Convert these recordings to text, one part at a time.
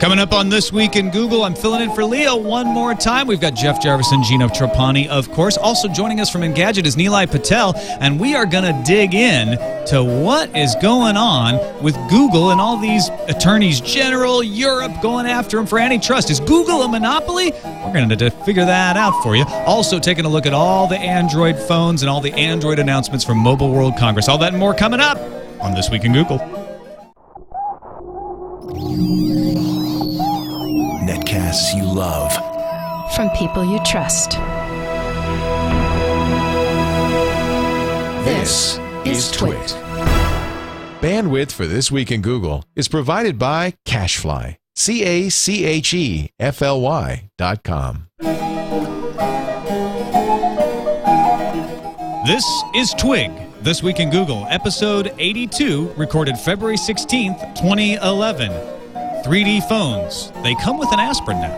Coming up on This Week in Google, I'm filling in for Leo one more time. We've got Jeff Jarvis and Gina Trapani, of course. Also joining us from Engadget is Nilay Patel, and we are going to dig in to what is going on with Google and all these attorneys general, Europe going after them for antitrust. Is Google a monopoly? We're going to figure that out for you. Also taking a look at all the Android phones and all the Android announcements from Mobile World Congress. All that and more coming up on This Week in Google. Netcasts you love. From people you trust. This is TWiT. Bandwidth for This Week in Google is provided by Cachefly. CACHEFLY.com. This is Twig, This Week in Google, episode 82, recorded February 16th, 2011. 3D phones. They come with an aspirin now.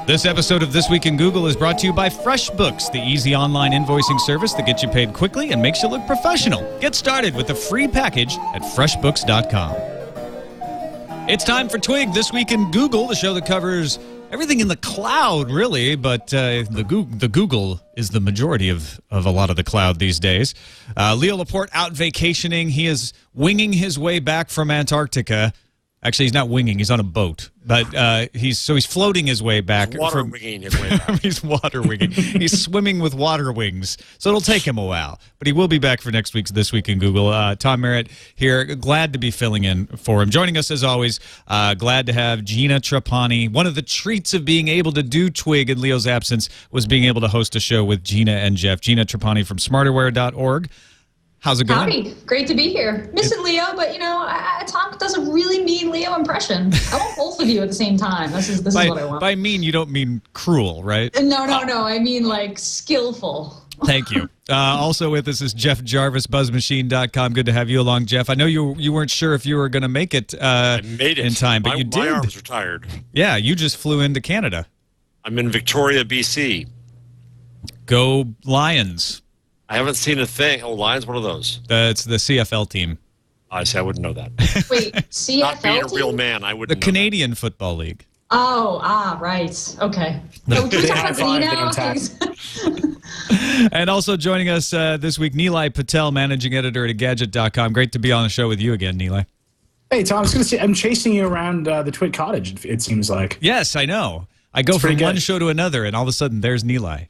This episode of This Week in Google is brought to you by FreshBooks, the easy online invoicing service that gets you paid quickly and makes you look professional. Get started with a free package at freshbooks.com. It's time for Twig, This Week in Google, the show that covers everything in the cloud, really, but the Google is the majority of a lot of the cloud these days. Leo Laporte out vacationing. He is winging his way back from Antarctica. Actually, he's not winging; he's on a boat. But he's floating his way back. He's water winging his way back. He's water winging. He's swimming with water wings, so it'll take him a while. But he will be back for next week's This Week in Google. Tom Merritt here, glad to be filling in for him. Joining us as always, glad to have Gina Trapani. One of the treats of being able to do Twig in Leo's absence was being able to host a show with Gina and Jeff. Gina Trapani from smarterware.org. How's it going? Howdy. Great to be here. Missing Leo, but, Tom does a really mean Leo impression. I want both of you at the same time. This is what I want. By mean, you don't mean cruel, right? No. I mean, skillful. Thank you. Also with us is Jeff Jarvis, buzzmachine.com. Good to have you along, Jeff. I know you weren't sure if you were going to make it, I made it in time, but you did. My arms are tired. Yeah, you just flew into Canada. I'm in Victoria, BC. Go Lions. I haven't seen a thing. Oh, Lions, what are those? It's the CFL team. I see. I wouldn't know that. Wait, CFL Not being a team? real man, I wouldn't The Canadian Football League. Oh, right. Okay. So can we talk about me now? And also joining us this week, Nilay Patel, managing editor at Engadget.com. Great to be on the show with you again, Nilay. Hey, Tom, I was going to say, I'm chasing you around the TWiT cottage, it seems like. Yes, I know. I go from one show to another, and all of a sudden, there's Nilay.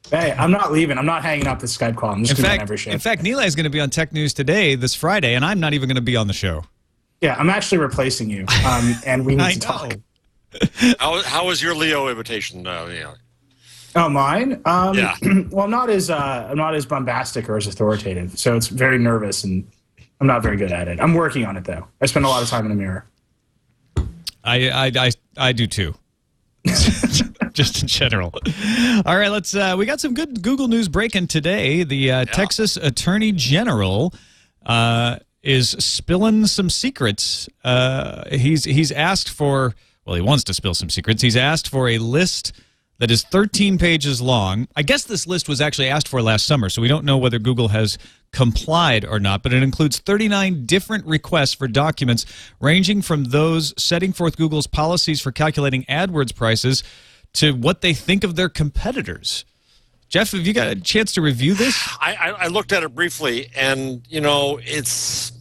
Hey, I'm not leaving. I'm not hanging up the Skype call. I'm just going to on every show. In fact, Nilay is going to be on Tech News Today this Friday, and I'm not even going to be on the show. Yeah, I'm actually replacing you, and we need to talk. How was your Leo invitation? Leo? Oh, mine? Yeah. Well, I'm not as bombastic or as authoritative, so it's very nervous, and I'm not very good at it. I'm working on it, though. I spend a lot of time in the mirror. I do too. Just in general. All right, we got some good Google news breaking today. The Texas Attorney General is spilling some secrets. He's asked for, well, he wants to spill some secrets. He's asked for a list that is 13 pages long. I guess this list was actually asked for last summer, so we don't know whether Google has complied or not, but it includes 39 different requests for documents ranging from those setting forth Google's policies for calculating AdWords prices to what they think of their competitors. Jeff, have you got a chance to review this? I looked at it briefly, and, it's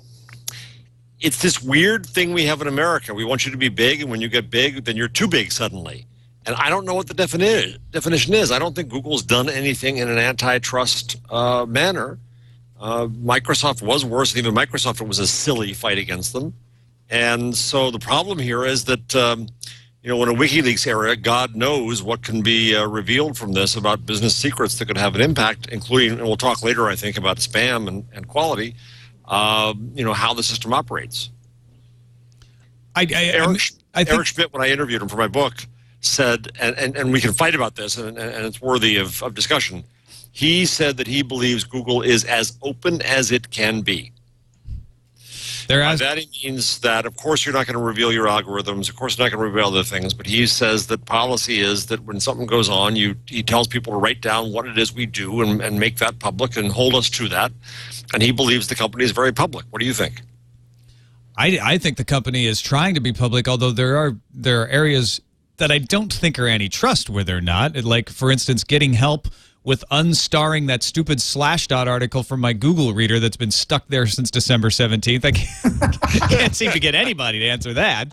this weird thing we have in America. We want you to be big, and when you get big, then you're too big suddenly. And I don't know what the definition is. I don't think Google's done anything in an antitrust manner. Microsoft was worse. Even Microsoft, it was a silly fight against them. And so the problem here is that, in a WikiLeaks era, God knows what can be revealed from this about business secrets that could have an impact, including, and we'll talk later, I think, about spam and quality, how the system operates. Eric Schmidt, when I interviewed him for my book, said, and we can fight about this, and it's worthy of discussion, he said that he believes Google is as open as it can be. That means that, of course, you're not going to reveal your algorithms. Of course, you're not going to reveal other things. But he says that policy is that when something goes on, he tells people to write down what it is we do and make that public and hold us to that. And he believes the company is very public. What do you think? I think the company is trying to be public, although there are areas that I don't think are antitrust where they're not. Like, for instance, getting help with unstarring that stupid Slashdot article from my Google reader that's been stuck there since December 17th. I can't seem to get anybody to answer that.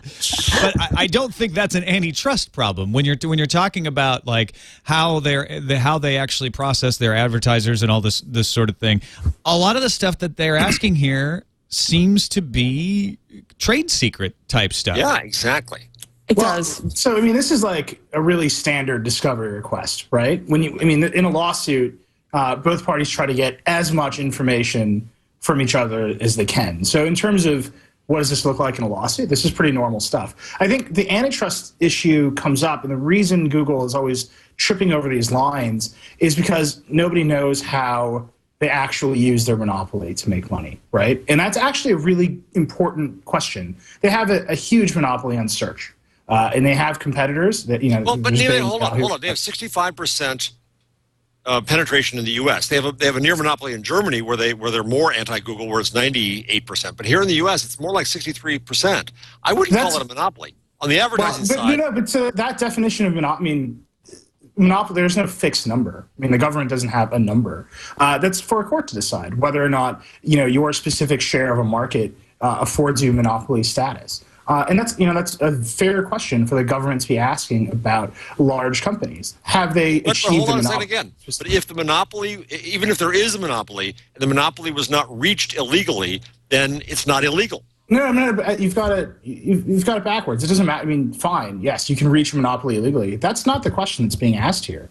But I don't think that's an antitrust problem when you're talking about like how they actually process their advertisers and all this sort of thing. A lot of the stuff that they're asking here seems to be trade secret type stuff. Yeah, exactly. It does. So, I mean, this is like a really standard discovery request, right? In a lawsuit, both parties try to get as much information from each other as they can. So in terms of what does this look like in a lawsuit, this is pretty normal stuff. I think the antitrust issue comes up, and the reason Google is always tripping over these lines is because nobody knows how they actually use their monopoly to make money, right? And that's actually a really important question. They have a huge monopoly on search. And they have competitors that, you know. Well, but Nilay, hold on. They have 65% penetration in the U.S. They have a near monopoly in Germany where they're more anti-Google, where it's 98%. But here in the U.S., it's more like 63%. I wouldn't call it a monopoly on the advertising side. But that definition of monopoly, there's no fixed number. I mean, the government doesn't have a number. That's for a court to decide whether or not, you know, your specific share of a market affords you monopoly status. And that's a fair question for the government to be asking about large companies. Have they achieved the monopoly? Hold on a second again. But if the monopoly, even if there is a monopoly, and the monopoly was not reached illegally, then it's not illegal. No, but you've got it backwards. It doesn't matter. I mean, fine, yes, you can reach a monopoly illegally. That's not the question that's being asked here.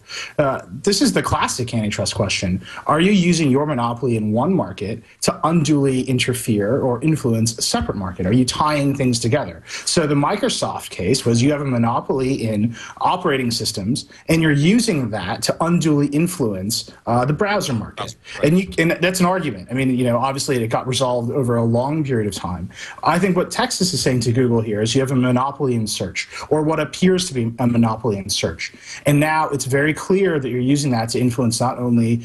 This is the classic antitrust question. Are you using your monopoly in one market to unduly interfere or influence a separate market? Are you tying things together? So the Microsoft case was you have a monopoly in operating systems, and you're using that to unduly influence the browser market. Right. And that's an argument. I mean, you know, obviously it got resolved over a long period of time. I think what Texas is saying to Google here is you have a monopoly in search, or what appears to be a monopoly in search. And now it's very clear that you're using that to influence not only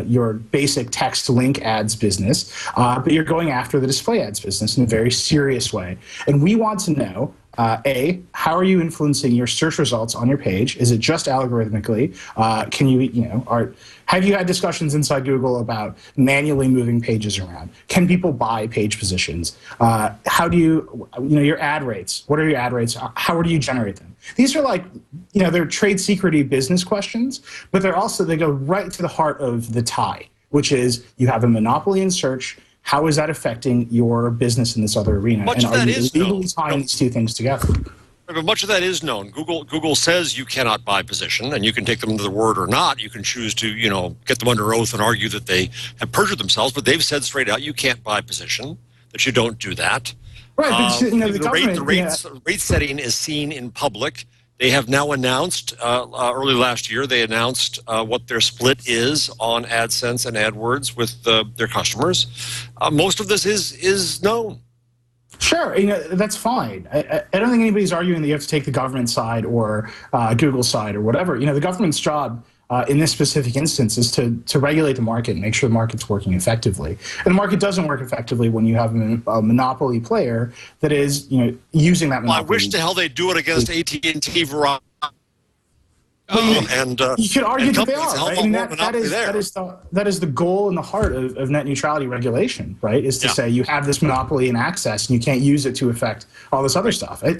your basic text link ads business, but you're going after the display ads business in a very serious way. And we want to know, A, how are you influencing your search results on your page? Is it just algorithmically? Have you had discussions inside Google about manually moving pages around? Can people buy page positions? How do your ad rates? What are your ad rates? How do you generate them? These are like, they're trade secrety business questions, but they go right to the heart of the tie, which is you have a monopoly in search. How is that affecting your business in this other arena? Much of that is known. Legally tying these two things together? But much of that is known. Google says you cannot buy position, and you can take them to their word or not. You can choose to, get them under oath and argue that they have perjured themselves, but they've said straight out you can't buy position, that you don't do that. Right, but the rate setting is seen in public. They have now announced, early last year, they announced what their split is on AdSense and AdWords with their customers. Most of this is known. Sure, that's fine. I don't think anybody's arguing that you have to take the government side or Google side or whatever. The government's job in this specific instance is to regulate the market and make sure the market's working effectively. And the market doesn't work effectively when you have a monopoly player that is, using that monopoly. Well, I wish to hell they'd do it against AT&T, Verizon. And you could argue that they are, right? I mean, that is the goal and the heart of net neutrality regulation, right? Is to say you have this monopoly in access and you can't use it to affect all this other stuff. I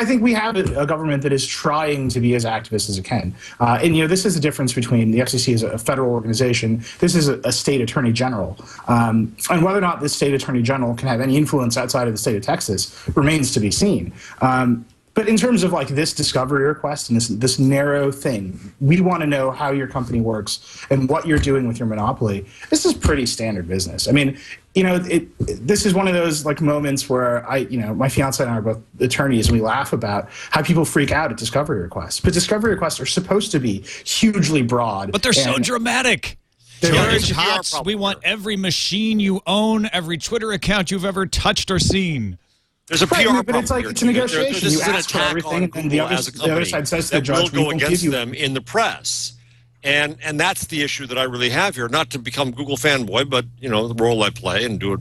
think we have a government that is trying to be as activist as it can. And this is the difference between the FCC as a federal organization. This is a state attorney general. And whether or not this state attorney general can have any influence outside of the state of Texas remains to be seen. But in terms of like this discovery request and this narrow thing, we want to know how your company works and what you're doing with your monopoly. This is pretty standard business. I mean, this is one of those like moments where my fiance and I are both attorneys, and we laugh about how people freak out at discovery requests. But discovery requests are supposed to be hugely broad. But they're so dramatic. George Hotz, we want every machine you own, every Twitter account you've ever touched or seen. There's a PR but it's like it's a negotiation. You ask for everything, and the other side says to the judge, will go against them in the press, and that's the issue that I really have here. Not to become Google fanboy, but the role I play and do it.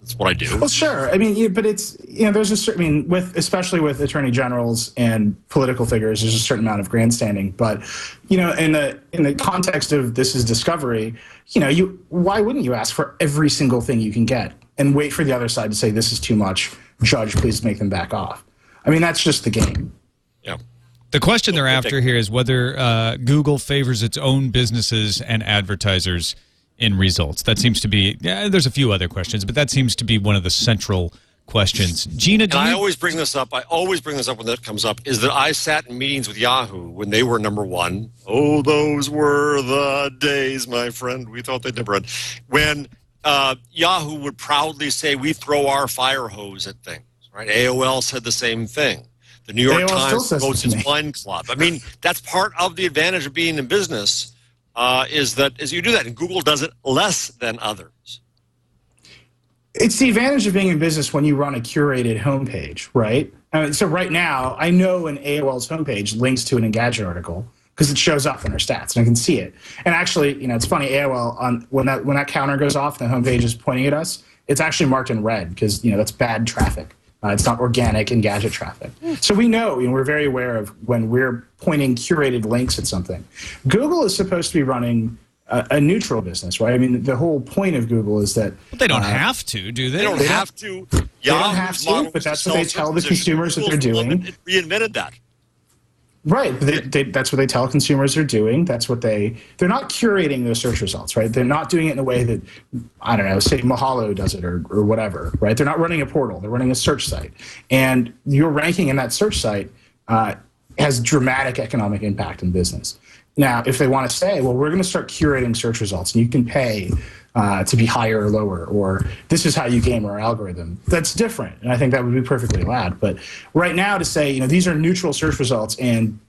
That's what I do. Well, sure. I mean, but it's, there's a certain, I mean, especially with attorney generals and political figures, there's a certain amount of grandstanding. But, in the context of this is discovery, why wouldn't you ask for every single thing you can get and wait for the other side to say this is too much? Judge, please make them back off. I mean, that's just the game. Yeah. The question they're after here is whether Google favors its own businesses and advertisers in results. That seems to be, there's a few other questions, but that seems to be one of the central questions. Gina, I always bring this up. I always bring this up when that comes up, is that I sat in meetings with Yahoo when they were number one. Oh, those were the days, my friend. We thought they'd never end. When Yahoo would proudly say, we throw our fire hose at things, right? AOL said the same thing. The New York Times votes its wine club. I mean, that's part of the advantage of being in business, is you do that, and Google does it less than others. It's the advantage of being in business when you run a curated homepage, right? So right now, I know when AOL's homepage links to an Engadget article because it shows up in our stats, and I can see it. And actually, it's funny, AOL, when that counter goes off and the homepage is pointing at us, it's actually marked in red because, that's bad traffic. It's not organic Engadget traffic. So we know, we're very aware of when we're pointing curated links at something. Google is supposed to be running a neutral business, right? I mean, the whole point of Google is that... But they don't have to, do they? They don't have to. They don't have to, but that's what they tell the consumers that they're doing. It reinvented that. Right. That's what they tell consumers they're doing. That's what they're not curating those search results, right? They're not doing it in a way that, I don't know, say Mahalo does it or whatever, right? They're not running a portal. They're running a search site. And your ranking in that search site has dramatic economic impact in business. Now, if they want to say, well, we're going to start curating search results and you can pay to be higher or lower, or this is how you game our algorithm, that's different. And I think that would be perfectly allowed. But right now to say, these are neutral search results and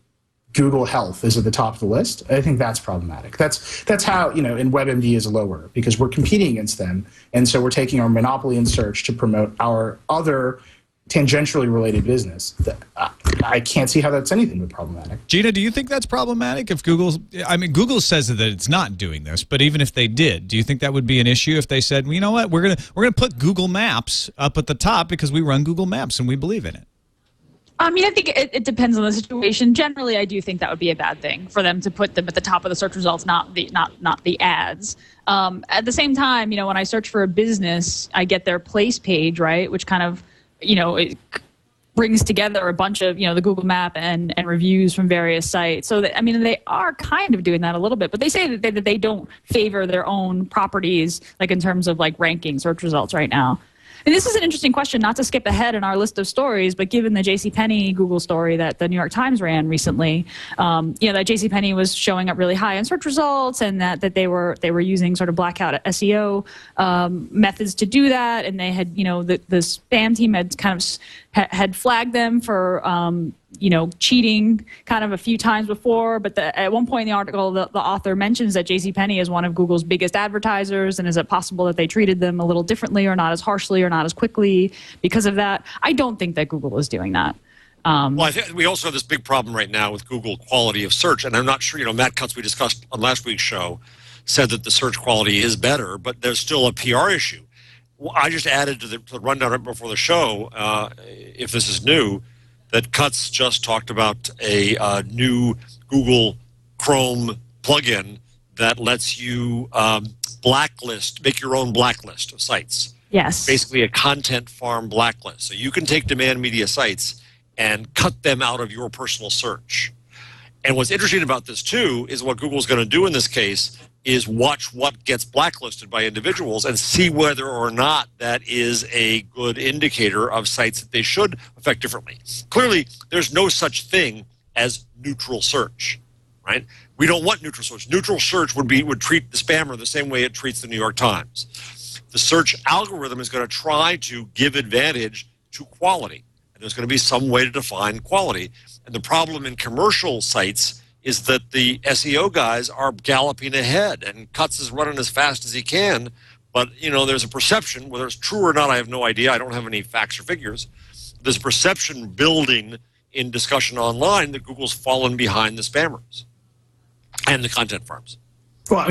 Google Health is at the top of the list, I think that's problematic. That's how, in WebMD is lower because we're competing against them. And so we're taking our monopoly in search to promote our other tangentially related business. I can't see how that's anything but problematic. Gina, do you think that's problematic if Google says that it's not doing this, but even if they did, do you think that would be an issue if they said, well, you know what, we're gonna put Google Maps up at the top because we run Google Maps and we believe in it? I mean, I think it depends on the situation. Generally, I do think that would be a bad thing for them to put them at the top of the search results, not the ads. At the same time, when I search for a business, I get their place page, right, which kind of it brings together a bunch of, the Google Map and reviews from various sites. So, they are kind of doing that a little bit, but they say that they don't favor their own properties, like in terms of ranking search results right now. And this is an interesting question, not to skip ahead in our list of stories, but given the JCPenney Google story that the New York Times ran recently, that JCPenney was showing up really high in search results, and that they were using sort of blackout SEO methods to do that, and they had, the spam team had kind of had flagged them for cheating kind of a few times before, but at one point in the article, the author mentions that JCPenney is one of Google's biggest advertisers, and is it possible that they treated them a little differently or not as harshly or not as quickly because of that? I don't think that Google is doing that. Well, I think we also have this big problem right now with Google quality of search, and I'm not sure, Matt Cutts, we discussed on last week's show, said that the search quality is better, but there's still a PR issue. Well, I just added to the rundown right before the show, if this is new, that Cutts just talked about a new Google Chrome plugin that lets you make your own blacklist of sites. Yes. Basically a content farm blacklist. So you can take demand media sites and cut them out of your personal search. And what's interesting about this, too, is what Google's going to do in this case is watch what gets blacklisted by individuals and see whether or not that is a good indicator of sites that they should affect differently. Clearly, there's no such thing as neutral search, right? We don't want neutral search. Neutral search would treat the spammer the same way it treats the New York Times. The search algorithm is going to try to give advantage to quality, and there's going to be some way to define quality. And the problem in commercial sites is that the SEO guys are galloping ahead, and Cutts is running as fast as he can. But, there's a perception, whether it's true or not, I have no idea. I don't have any facts or figures. There's a perception building in discussion online that Google's fallen behind the spammers and the content farms. Well,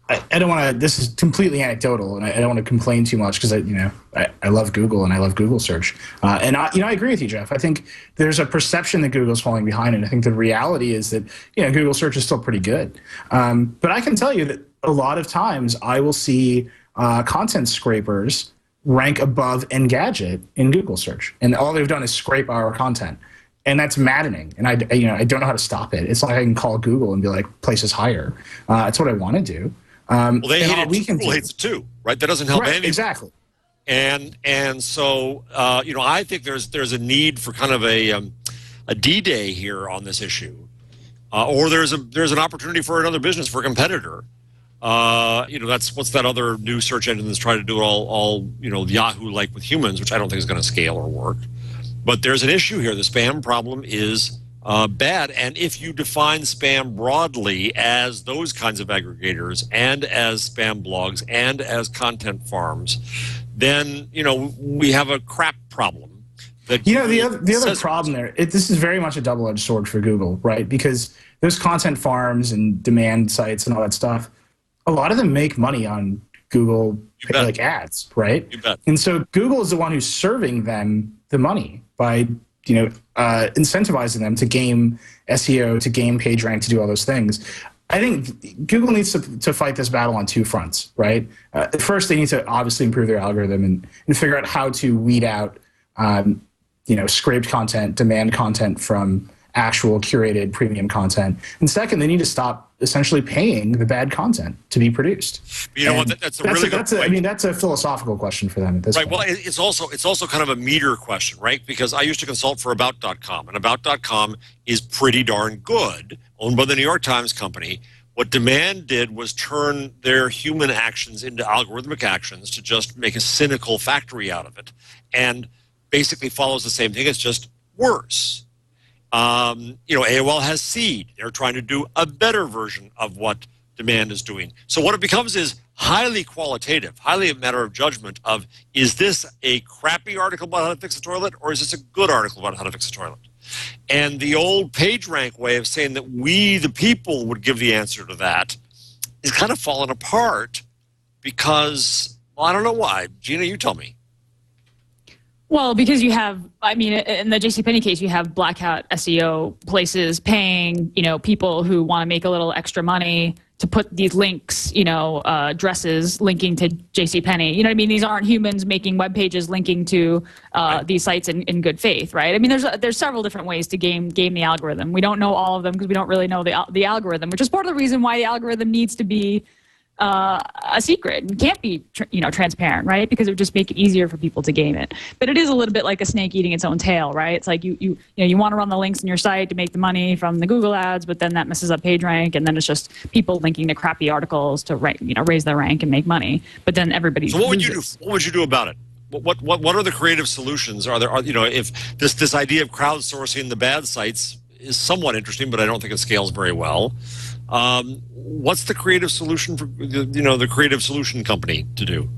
I don't want to. This is completely anecdotal, and I don't want to complain too much because I love Google and I love Google search. And I agree with you, Jeff. I think there's a perception that Google's falling behind, and I think the reality is that Google search is still pretty good. But I can tell you that a lot of times I will see content scrapers rank above Engadget in Google search, and all they've done is scrape our content. And that's maddening, and I don't know how to stop it. It's like I can call Google and be like, places higher. It's what I want to do. Well, they hate it. Google hates it too, right? That doesn't help anyone. Exactly. And so I think there's a need for kind of a D-Day here on this issue, or there's an opportunity for another business, for a competitor. That's what's that other new search engine that's trying to do it all Yahoo like with humans, which I don't think is going to scale or work. But there's an issue here. The spam problem is bad. And if you define spam broadly as those kinds of aggregators and as spam blogs and as content farms, then, we have a crap problem. The other problem there, this is very much a double-edged sword for Google, right? Because those content farms and demand sites and all that stuff, a lot of them make money on Google like ads, right? You bet. And so Google is the one who's serving them the money by incentivizing them to game SEO, to game PageRank, to do all those things. I think Google needs to fight this battle on two fronts, right? First, they need to obviously improve their algorithm and figure out how to weed out scraped content, demand content from actual curated premium content. And second, they need to stop essentially paying the bad content to be produced. You know what? That's a really good point. That's a philosophical question for them at this point. Right. Well, it's also kind of a meter question, right? Because I used to consult for About.com, and About.com is pretty darn good, owned by the New York Times company. What Demand did was turn their human actions into algorithmic actions to just make a cynical factory out of it, and basically follows the same thing. It's just worse. AOL has Seed. They're trying to do a better version of what Demand is doing. So what it becomes is highly qualitative, highly a matter of judgment of, is this a crappy article about how to fix a toilet, or is this a good article about how to fix a toilet? And the old PageRank way of saying that we, the people, would give the answer to that is kind of falling apart because, I don't know why. Gina, you tell me. Well, because you have, in the JCPenney case, you have black hat SEO places paying, people who want to make a little extra money to put these links, dresses linking to JCPenney. You know what I mean? These aren't humans making web pages linking to these sites in good faith, right? I mean, there's several different ways to game the algorithm. We don't know all of them because we don't really know the algorithm, which is part of the reason why the algorithm needs to be a secret and can't be transparent, right? Because it would just make it easier for people to game it. But it is a little bit like a snake eating its own tail, right? It's like you want to run the links in your site to make the money from the Google ads, but then that messes up PageRank, and then it's just people linking to crappy articles to raise their rank and make money. But then everybody. So what would you do? What would you do about it? What are the creative solutions? If this idea of crowdsourcing the bad sites is somewhat interesting, but I don't think it scales very well. What's the creative solution for the creative solution company to do?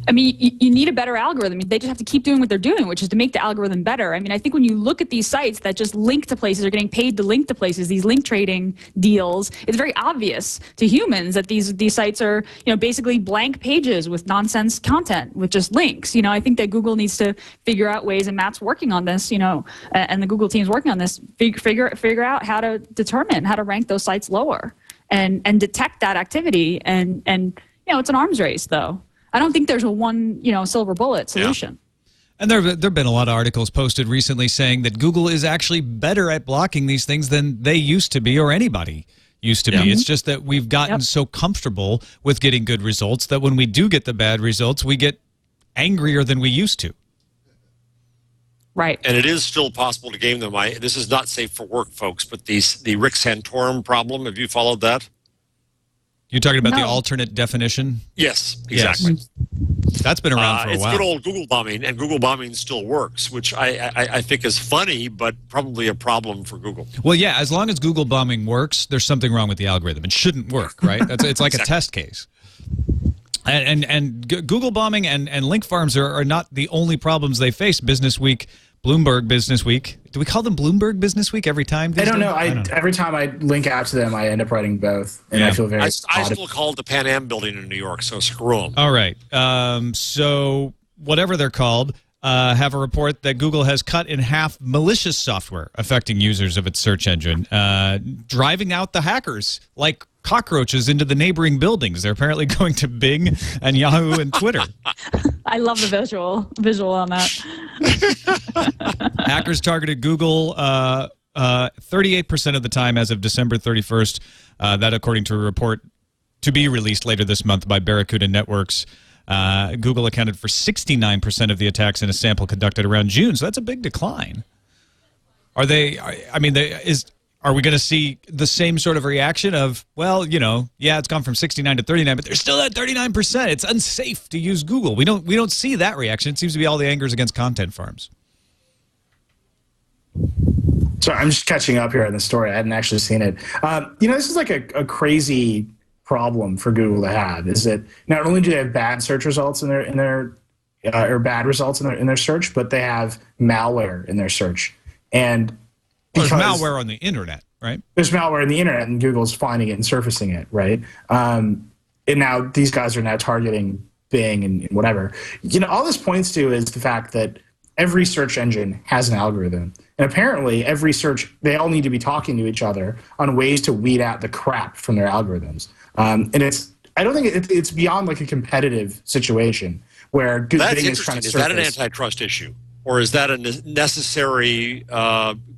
I mean, you need a better algorithm. They just have to keep doing what they're doing, which is to make the algorithm better. I mean, I think when you look at these sites that just link to places, are getting paid to link to places, these link trading deals, it's very obvious to humans that these sites are, basically blank pages with nonsense content with just links. I think that Google needs to figure out ways, and Matt's working on this, and the Google team's working on this, figure out how to determine how to rank those sites lower and detect that activity. And it's an arms race, though. I don't think there's a one, silver bullet solution. Yeah. And there have been a lot of articles posted recently saying that Google is actually better at blocking these things than they used to be, or anybody used to be. It's just that we've gotten so comfortable with getting good results that when we do get the bad results, we get angrier than we used to. Right. And it is still possible to game them. This is not safe for work, folks, but the Rick Santorum problem, have you followed that? You're talking about the alternate definition? Yes, exactly. Yes. That's been around for a while. It's good old Google bombing, and Google bombing still works, which I think is funny, but probably a problem for Google. Well, yeah, as long as Google bombing works, there's something wrong with the algorithm. It shouldn't work, right? It's like a test case. And Google bombing and link farms are not the only problems they face. Business Week Bloomberg Business Week. Do we call them Bloomberg Business Week every time? I don't know. Every time I link out to them, I end up writing both, and I feel very. I still call it the Pan Am Building in New York, so screw them. All right. So whatever they're called, have a report that Google has cut in half malicious software affecting users of its search engine, driving out the hackers like cockroaches into the neighboring buildings. They're apparently going to Bing and Yahoo and Twitter. I love the visual on that. Hackers targeted Google 38% of the time as of December 31st. That according to a report to be released later this month by Barracuda Networks. Google accounted for 69% of the attacks in a sample conducted around June, so that's a big decline. Are we going to see the same sort of reaction of, well, it's gone from 69 to 39, but there's still that 39%. It's unsafe to use Google. We don't see that reaction. It seems to be all the angers against content farms. Sorry, I'm just catching up here on the story. I hadn't actually seen it. This is like a crazy problem for Google to have. Is that not only do they have bad search results in their or bad results in their search, but they have malware in their search. And there's malware on the internet, right? There's malware on the internet, and Google's finding it and surfacing it, right? And now these guys are now targeting Bing and whatever. All this points to is the fact that every search engine has an algorithm. And apparently every search, they all need to be talking to each other on ways to weed out the crap from their algorithms. And I don't think it's beyond like a competitive situation where Bing is trying to surface. Is that an antitrust issue? Or is that a necessary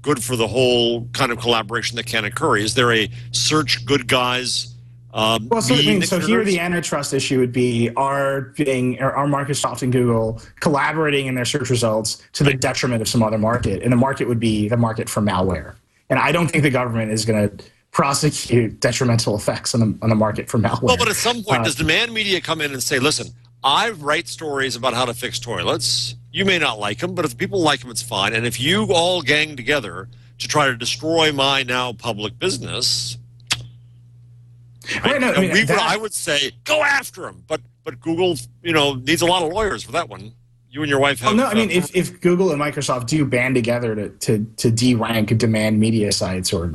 good for the whole kind of collaboration that can occur? Is there a search good guys? So here the antitrust issue would be are Bing or are Microsoft and Google collaborating in their search results to the detriment of some other market, and the market would be the market for malware. And I don't think the government is going to prosecute detrimental effects on the market for malware. Well, but at some point, does demand media come in and say, "Listen, I write stories about how to fix toilets. You may not like them, but if people like them, it's fine. And if you all gang together to try to destroy my now public business." I would say go after them, but Google, needs a lot of lawyers for that one. You and your wife have. If Google and Microsoft do band together to de-rank demand media sites or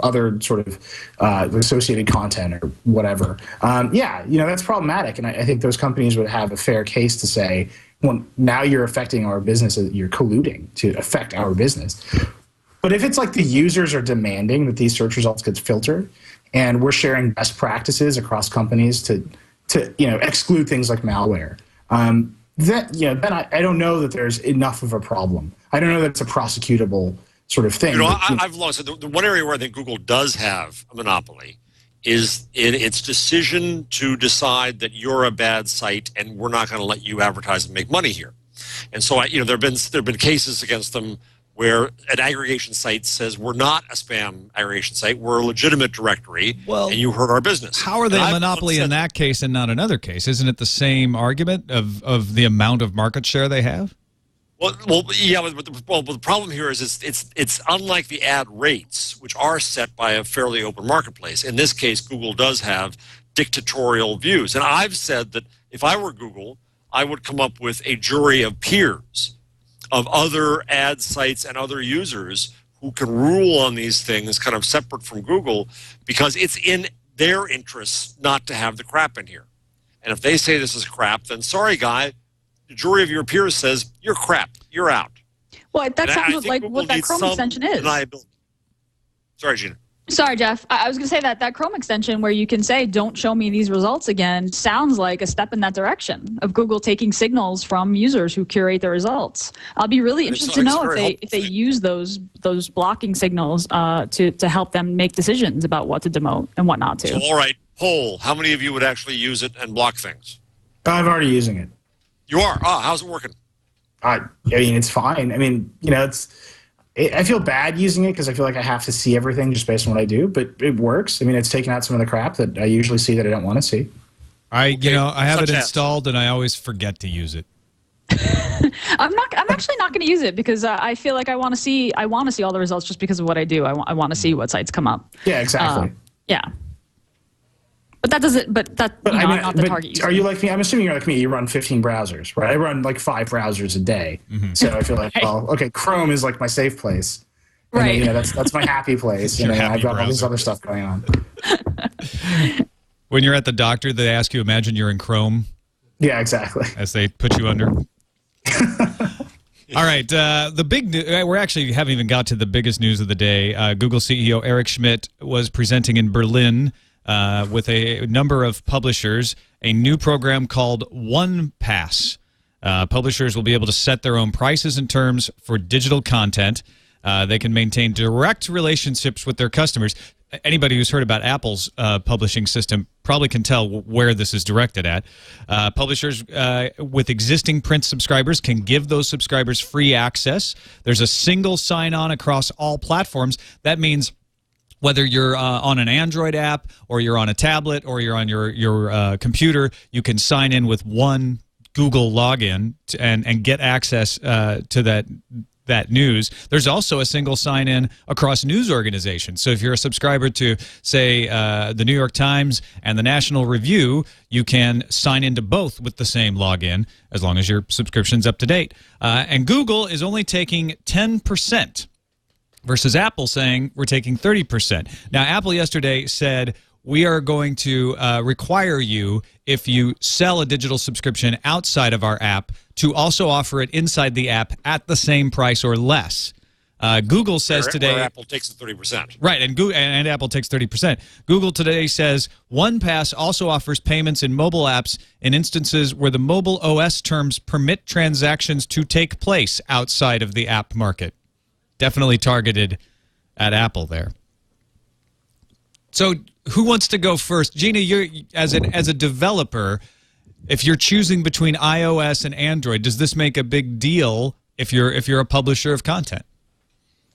other sort of associated content or whatever, that's problematic, and I think those companies would have a fair case to say, well, now you're affecting our business, you're colluding to affect our business. But if it's like the users are demanding that these search results get filtered, and we're sharing best practices across companies to exclude things like malware, then I don't know that there's enough of a problem. I don't know that it's a prosecutable sort of thing. I've long said the one area where I think Google does have a monopoly is in its decision to decide that you're a bad site and we're not going to let you advertise and make money here. And so there have been cases against them where an aggregation site says we're not a spam aggregation site, we're a legitimate directory, and you hurt our business. How are they a monopoly in that case and not another case? Isn't it the same argument of the amount of market share they have? But the problem here is it's unlike the ad rates, which are set by a fairly open marketplace. In this case, Google does have dictatorial views. And I've said that if I were Google, I would come up with a jury of peers of other ad sites and other users who can rule on these things kind of separate from Google, because it's in their interests not to have the crap in here. And if they say this is crap, then sorry, guy, the jury of your peers says you're crap, you're out. Well, that sounds like what that Chrome extension is. Sorry, Gina. Sorry, Jeff. I was going to say that Chrome extension where you can say, don't show me these results again, sounds like a step in that direction of Google taking signals from users who curate the results. I'll be really interested to know if they use those blocking signals to help them make decisions about what to demote and what not to. So, all right, poll. How many of you would actually use it and block things? I'm already using it. You are? How's it working? It's fine. I feel bad using it because I feel like I have to see everything just based on what I do, but it works. It's taken out some of the crap that I usually see that I don't want to see. I have it installed and I always forget to use it. I'm actually not going to use it because I feel like I want to see all the results just because of what I do. I want to see what sites come up. Yeah, exactly. Yeah. But that doesn't. But that not the target user. Are you like me? I'm assuming you're like me. You run 15 browsers, right? I run like 5 browsers a day. So I feel like, well, okay, Chrome is like my safe place. And right. then, that's my happy place. And I've got all this other stuff going on. When you're at the doctor, they ask you, imagine you're in Chrome. Yeah, exactly. As they put you under. All right, the big news, we actually haven't even got to the biggest news of the day. Google CEO Eric Schmidt was presenting in Berlin with a number of publishers a new program called OnePass. Publishers will be able to set their own prices and terms for digital content. They can maintain direct relationships with their customers. Anybody who's heard about Apple's publishing system probably can tell where this is directed at. Publishers with existing print subscribers can give those subscribers free access. There's a single sign-on across all platforms. That means whether you're on an Android app or you're on a tablet or you're on your computer, you can sign in with one Google login and get access to that news. There's also a single sign-in across news organizations. So if you're a subscriber to, say, the New York Times and the National Review, you can sign into both with the same login as long as your subscription's up to date. And Google is only taking 10% versus Apple saying we're taking 30%. Now, Apple yesterday said, we are going to require you, if you sell a digital subscription outside of our app, to also offer it inside the app at the same price or less. Google says today... Where Apple takes the 30%. Right, and Apple takes 30%. Google today says OnePass also offers payments in mobile apps in instances where the mobile OS terms permit transactions to take place outside of the app market. Definitely targeted at Apple there. So who wants to go first? Gina, you're as a developer, if you're choosing between iOS and Android, does this make a big deal if you're a publisher of content?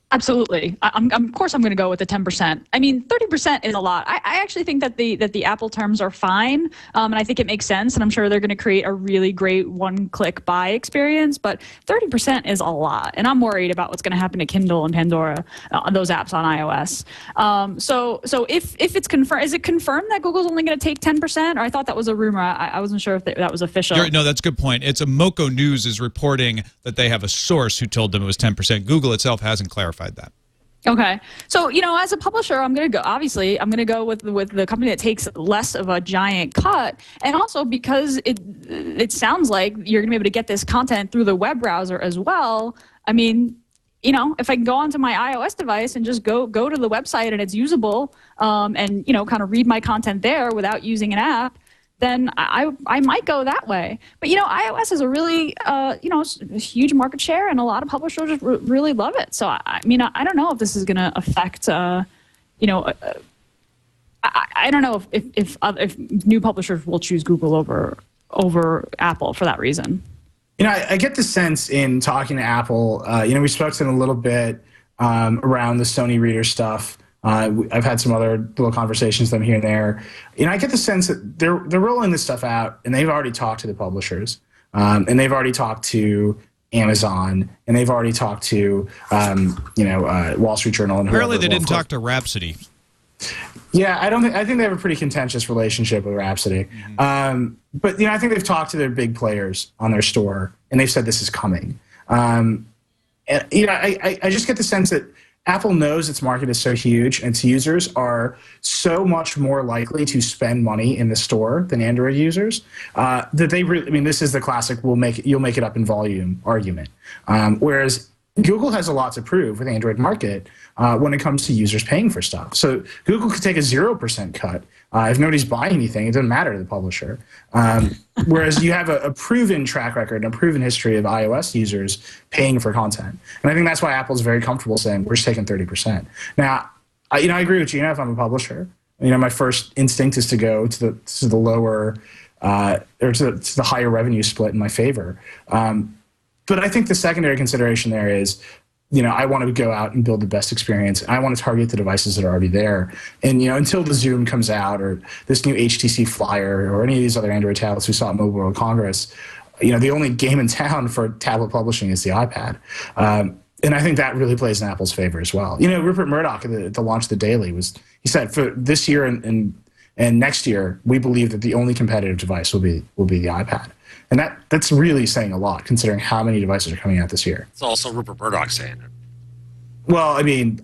Absolutely. Of course, I'm going to go with the 10%. I mean, 30% is a lot. I actually think that the Apple terms are fine, and I think it makes sense. And I'm sure they're going to create a really great one-click buy experience. But 30% is a lot, and I'm worried about what's going to happen to Kindle and Pandora, those apps on iOS. So if it's confirmed, is it confirmed that Google's only going to take 10%? Or I thought that was a rumor. I wasn't sure if that was official. No, that's a good point. It's Moco News is reporting that they have a source who told them it was 10%. Google itself hasn't clarified that. Okay. So, as a publisher, I'm going to go with the company that takes less of a giant cut. And also because it sounds like you're going to be able to get this content through the web browser as well. I mean, if I can go onto my iOS device and just go to the website and it's usable and, kind of read my content there without using an app, then I might go that way. But, iOS is a really, huge market share, and a lot of publishers really love it. So, I don't know if this is going to affect, I don't know if new publishers will choose Google over Apple for that reason. I get the sense in talking to Apple, we spoke to them a little bit around the Sony Reader stuff. I've had some other little conversations with them here and there. I get the sense that they're rolling this stuff out, and they've already talked to the publishers, and they've already talked to Amazon, and they've already talked to Wall Street Journal. And apparently, they didn't talk to Rhapsody. Yeah, I think they have a pretty contentious relationship with Rhapsody. Mm-hmm. But I think they've talked to their big players on their store, and they've said this is coming. And I just get the sense that Apple knows its market is so huge and its users are so much more likely to spend money in the store than Android users that they really, this is the classic you'll make it up in volume argument. Whereas Google has a lot to prove with the Android market when it comes to users paying for stuff. So Google could take a 0% cut. If nobody's buying anything, it doesn't matter to the publisher. Whereas you have a proven track record and a proven history of iOS users paying for content. And I think that's why Apple's very comfortable saying, we're just taking 30%. Now, I agree with Gina if I'm a publisher. My first instinct is to go to the lower or to the higher revenue split in my favor. But I think the secondary consideration there is, I want to go out and build the best experience. I want to target the devices that are already there. And, until the Zoom comes out or this new HTC Flyer or any of these other Android tablets we saw at Mobile World Congress, the only game in town for tablet publishing is the iPad. And I think that really plays in Apple's favor as well. Rupert Murdoch at the launch of the Daily he said for this year and And next year, we believe that the only competitive device will be the iPad. And that's really saying a lot, considering how many devices are coming out this year. It's also Rupert Murdoch saying it. Well, I mean,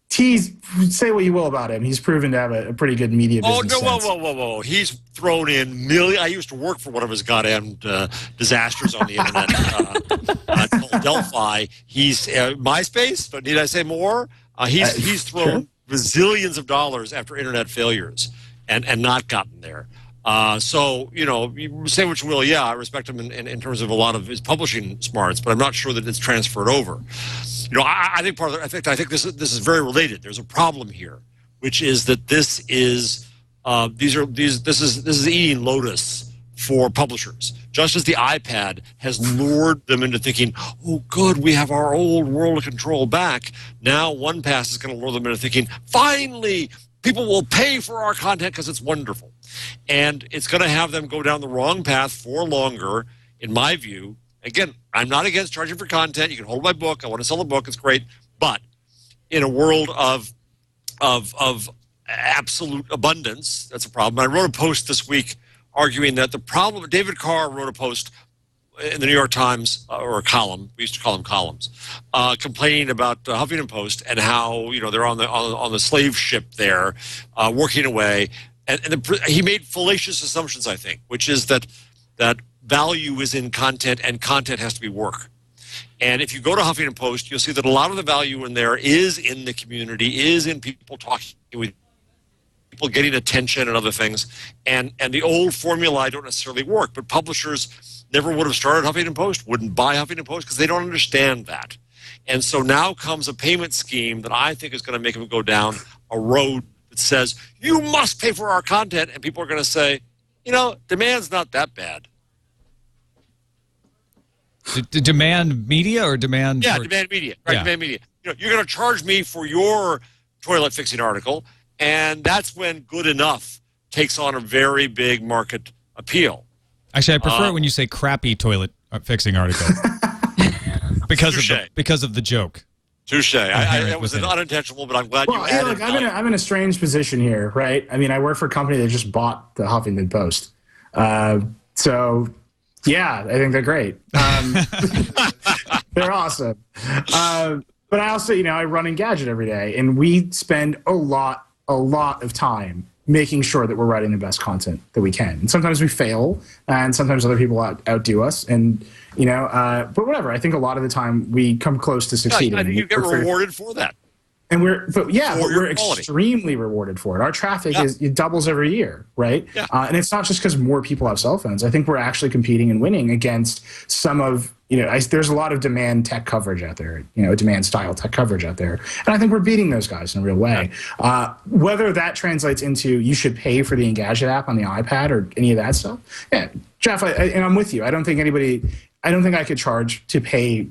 say what you will about him. He's proven to have a pretty good media business sense. Whoa. He's thrown in millions. I used to work for one of his goddamn disasters on the internet called Delphi. He's MySpace, but need I say more? He's thrown bazillions of dollars after internet failures and not gotten there. So, you say what you will. Yeah, I respect him in terms of a lot of his publishing smarts, but I'm not sure that it's transferred over. I think I think this is very related. There's a problem here, which is that this is eating lotus for publishers. Just as the iPad has lured them into thinking, oh, good, we have our old world of control back. Now OnePass is going to lure them into thinking, finally, people will pay for our content because it's wonderful. And it's going to have them go down the wrong path for longer, in my view. Again, I'm not against charging for content. You can hold my book. I want to sell a book. It's great. But in a world of absolute abundance, that's a problem. I wrote a post this week arguing that the problem, David Carr wrote a post in the New York Times, or a column, we used to call them columns, complaining about Huffington Post and how they're on the slave ship there, working away. And he made fallacious assumptions, I think, which is that value is in content and content has to be work. And if you go to Huffington Post, you'll see that a lot of the value in there is in the community, is in people talking with people, getting attention and other things. And the old formulae don't necessarily work, but publishers never would have started Huffington Post, wouldn't buy Huffington Post because they don't understand that. And so now comes a payment scheme that I think is going to make them go down a road that says, you must pay for our content. And people are going to say, demand's not that bad. Demand media or demand? Yeah, demand media. Right, yeah. Demand media. You're going to charge me for your toilet fixing article, and that's when good enough takes on a very big market appeal. Actually, I prefer it when you say crappy toilet fixing article because of the joke. Touche. It was unintentional, but I'm glad you added it. I'm in a strange position here, right? I mean, I work for a company that just bought the Huffington Post. So, yeah, I think they're great. They're awesome. But I also, I run Engadget every day, and we spend a lot of time making sure that we're writing the best content that we can. And sometimes we fail, and sometimes other people outdo us. And but whatever. I think a lot of the time we come close to succeeding. I think you get rewarded for that. And we're extremely rewarded for it. Our traffic it doubles every year, right? Yeah. And it's not just because more people have cell phones. I think we're actually competing and winning against some of there's a lot of demand tech coverage out there, demand style tech coverage out there, and I think we're beating those guys in a real way. Yeah. Whether that translates into you should pay for the Engadget app on the iPad or any of that stuff, yeah, Jeff, and I'm with you. I don't think I could charge to pay.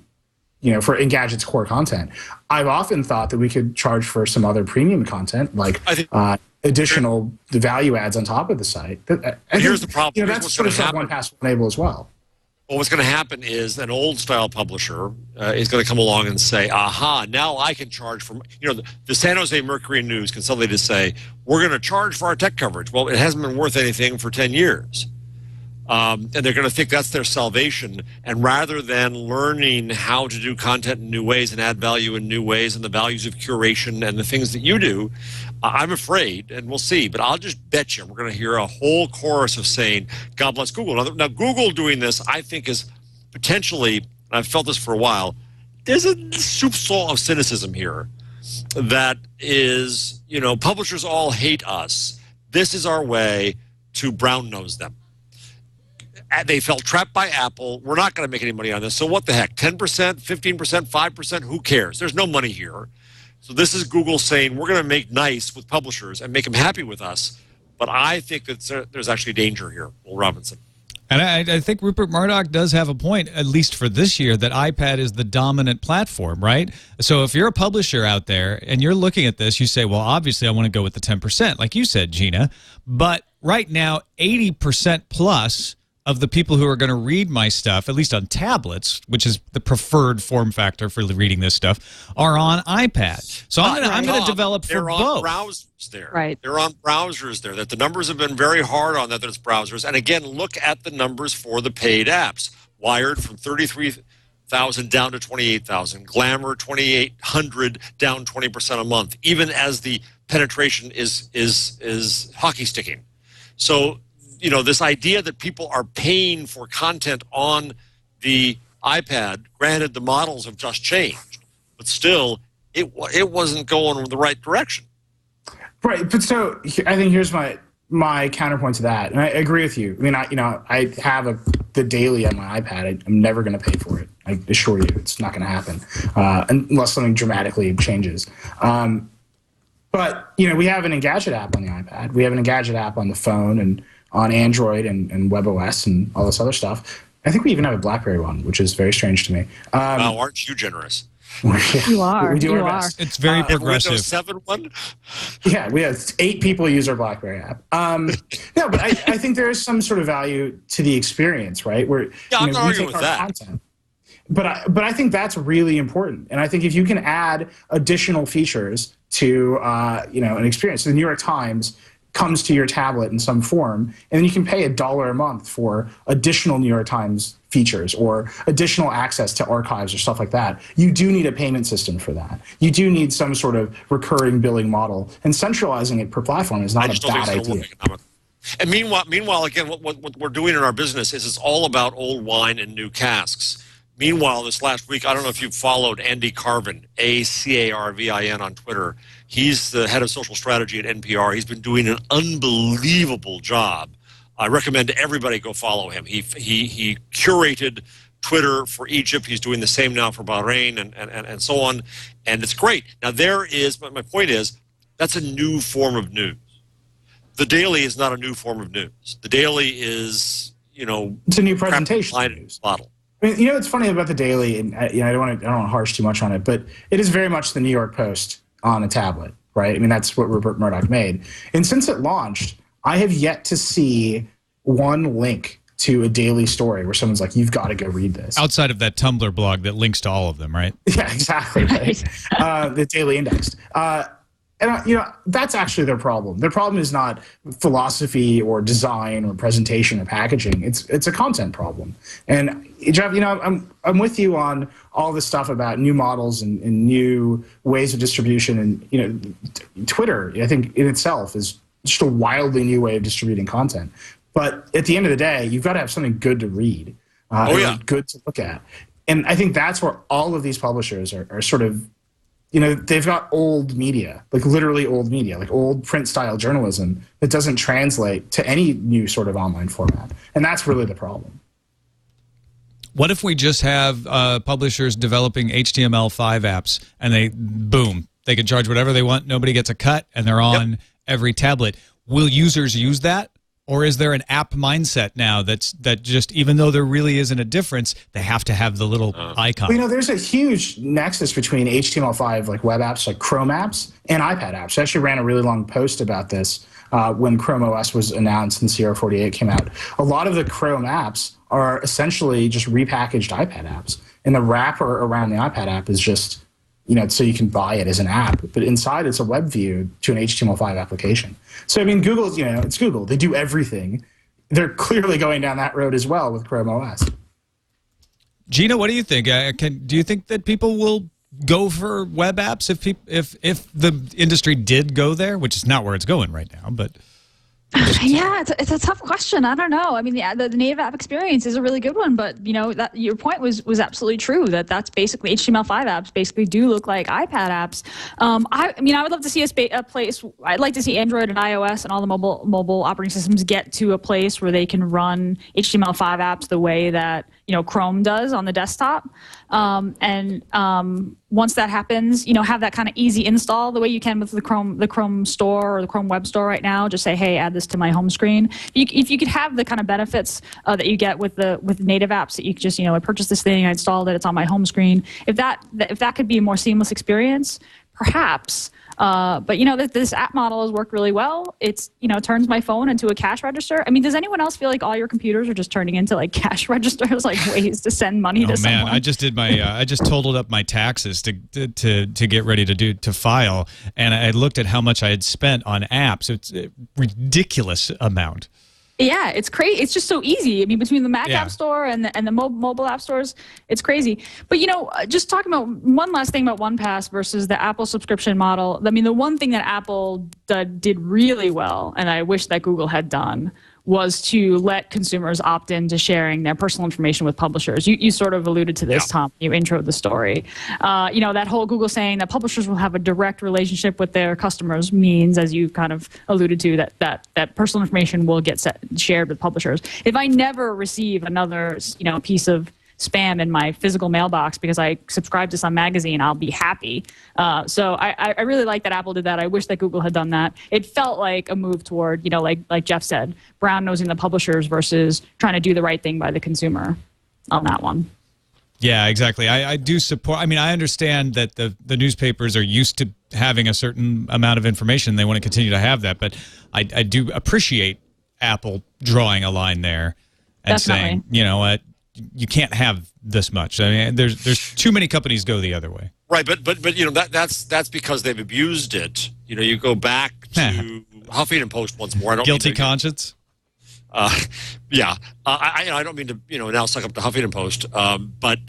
For Engadget's core content. I've often thought that we could charge for some other premium content, like additional value adds on top of the site. Here's the problem. That's sort of stuff OnePass will enable as well. Well, what's going to happen is an old-style publisher is going to come along and say, aha, now I can charge for, the San Jose Mercury News can suddenly just say, we're going to charge for our tech coverage. Well, it hasn't been worth anything for 10 years. And they're going to think that's their salvation. And rather than learning how to do content in new ways and add value in new ways and the values of curation and the things that you do, I'm afraid, and we'll see, but I'll just bet you we're going to hear a whole chorus of saying, God bless Google. Now Google doing this, I think, is potentially, and I've felt this for a while, there's a soupçon of cynicism here that is, publishers all hate us. This is our way to brown nose them. They felt trapped by Apple. We're not going to make any money on this. So what the heck? 10%, 15%, 5%? Who cares? There's no money here. So this is Google saying we're going to make nice with publishers and make them happy with us. But I think that there's actually danger here, Will Robinson. And I think Rupert Murdoch does have a point, at least for this year, that iPad is the dominant platform, right? So if you're a publisher out there and you're looking at this, you say, well, obviously I want to go with the 10%, like you said, Gina. But right now, 80% plus of the people who are going to read my stuff, at least on tablets, which is the preferred form factor for reading this stuff, are on iPad. So I'm going to develop for both. Browsers there. Right. They're on browsers there. That the numbers have been very hard on that it's browsers. And again, look at the numbers for the paid apps. Wired from 33,000 down to 28,000. Glamour 2,800 down 20% a month. Even as the penetration is hockey sticking. So, you know, this idea that people are paying for content on the iPad, granted the models have just changed, but still it wasn't going in the right direction. Right, but so I think here's my counterpoint to that, and I agree with you. I mean, I have the daily on my iPad. I'm never going to pay for it. I assure you, it's not going to happen unless something dramatically changes. But, you know, we have an Engadget app on the iPad. We have an Engadget app on the phone and on Android and WebOS and all this other stuff. I think we even have a BlackBerry one, which is very strange to me. Wow, aren't you generous? You are. We do you our are. best. It's very progressive. Windows 7 one? Yeah, we have 8 people use our BlackBerry app. No, but I think there is some sort of value to the experience, right? Where I'm not we arguing take with our that. content. But I think that's really important, and I think if you can add additional features to an experience, the New York Times comes to your tablet in some form, and then you can pay $1 a month for additional New York Times features or additional access to archives or stuff like that. You do need a payment system for that. You do need some sort of recurring billing model, and centralizing it per platform is not a bad idea. And meanwhile, again, what we're doing in our business is it's all about old wine and new casks. Meanwhile, this last week, I don't know if you've followed Andy Carvin, ACARVIN on Twitter. He's the head of social strategy at NPR. He's been doing an unbelievable job. I recommend everybody go follow him. He curated Twitter for Egypt. He's doing the same now for Bahrain and so on. And it's great. Now, my point is, that's a new form of news. The Daily is not a new form of news. The Daily is, it's a new presentation news model. I mean, it's funny about the Daily, and I don't want to harsh too much on it, but it is very much the New York Post on a tablet, right? I mean, that's what Rupert Murdoch made. And since it launched, I have yet to see one link to a daily story where someone's like, you've got to go read this. Outside of that Tumblr blog that links to all of them, right? Yeah, exactly. Right. The Daily Indexed. And that's actually their problem. Their problem is not philosophy or design or presentation or packaging. It's a content problem. And Jeff, I'm with you on all this stuff about new models and new ways of distribution. And Twitter, I think in itself is just a wildly new way of distributing content. But at the end of the day, you've got to have something good to read, good to look at. And I think that's where all of these publishers are sort of. They've got old media, like literally old media, like old print-style journalism that doesn't translate to any new sort of online format. And that's really the problem. What if we just have publishers developing HTML5 apps and they can charge whatever they want, nobody gets a cut, and they're on every tablet? Will users use that? Or is there an app mindset now that just, even though there really isn't a difference, they have to have the little icon? There's a huge nexus between HTML5, like web apps, like Chrome apps, and iPad apps. I actually ran a really long post about this when Chrome OS was announced and Sierra 48 came out. A lot of the Chrome apps are essentially just repackaged iPad apps. And the wrapper around the iPad app is just, so you can buy it as an app. But inside, it's a web view to an HTML5 application. So, I mean, Google's, it's Google. They do everything. They're clearly going down that road as well with Chrome OS. Gina, what do you think? Do you think that people will go for web apps if the industry did go there, which is not where it's going right now, but... Yeah, it's a tough question. I don't know. I mean, the native app experience is a really good one, but that your point was absolutely true. That's basically HTML5 apps basically do look like iPad apps. I would love to see a place. I'd like to see Android and iOS and all the mobile operating systems get to a place where they can run HTML5 apps the way that Chrome does on the desktop. Once that happens, have that kind of easy install the way you can with the Chrome store or the Chrome Web Store right now. Just say, hey, add this to my home screen. If you could have the kind of benefits that you get with native apps, that you could just I purchased this thing, I installed it, it's on my home screen. If that could be a more seamless experience, perhaps. But this app model has worked really well. It's turns my phone into a cash register. I mean, does anyone else feel like all your computers are just turning into like cash registers, like ways to send money to someone? Oh man, I just did my I just totaled up my taxes to get ready to file, and I looked at how much I had spent on apps. It's a ridiculous amount. Yeah, it's crazy. It's just so easy. I mean, between the Mac App Store and the mobile app stores, it's crazy. But just talking about one last thing about OnePass versus the Apple subscription model. I mean, the one thing that Apple did really well, and I wish that Google had done, was to let consumers opt in to sharing their personal information with publishers. You sort of alluded to this, Tom. You introed the story. That whole Google saying that publishers will have a direct relationship with their customers means, as you kind of alluded to, that personal information will get shared with publishers. If I never receive another piece of spam in my physical mailbox because I subscribe to some magazine, I'll be happy. So I really like that Apple did that. I wish that Google had done that. It felt like a move toward, like Jeff said, brown-nosing the publishers versus trying to do the right thing by the consumer on that one. Yeah, exactly. I do support. I mean, I understand that the newspapers are used to having a certain amount of information. They want to continue to have that. But I do appreciate Apple drawing a line there and Definitely. saying, you know what, you can't have this much. I mean, there's too many companies go the other way. Right, but that's because they've abused it. You go back to Huffington Post once more. I don't Guilty mean to, conscience. Yeah, I don't mean to now suck up to Huffington Post, but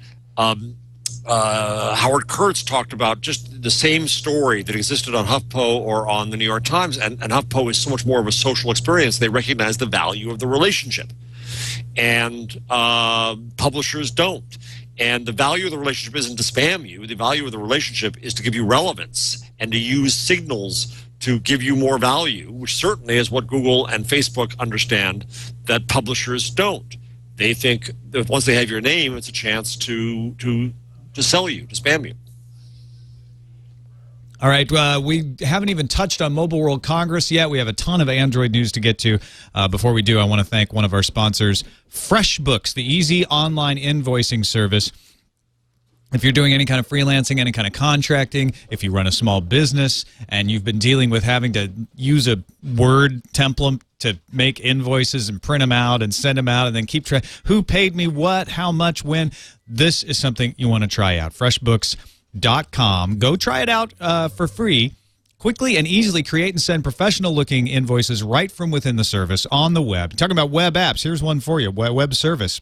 Howard Kurtz talked about just the same story that existed on HuffPo or on the New York Times, and HuffPo is so much more of a social experience. They recognize the value of the relationship, and publishers don't. And the value of the relationship isn't to spam you. The value of the relationship is to give you relevance and to use signals to give you more value, which certainly is what Google and Facebook understand that publishers don't. They think that once they have your name, it's a chance to sell you, to spam you. All right, we haven't even touched on Mobile World Congress yet. We have a ton of Android news to get to. Before we do, I want to thank one of our sponsors, FreshBooks, the easy online invoicing service. If you're doing any kind of freelancing, any kind of contracting, if you run a small business and you've been dealing with having to use a Word template to make invoices and print them out and send them out and then keep track, who paid me what, how much, when, this is something you want to try out. FreshBooks.com. Go try it out for free. Quickly and easily create and send professional-looking invoices right from within the service on the web. Talking about web apps, here's one for you, web service.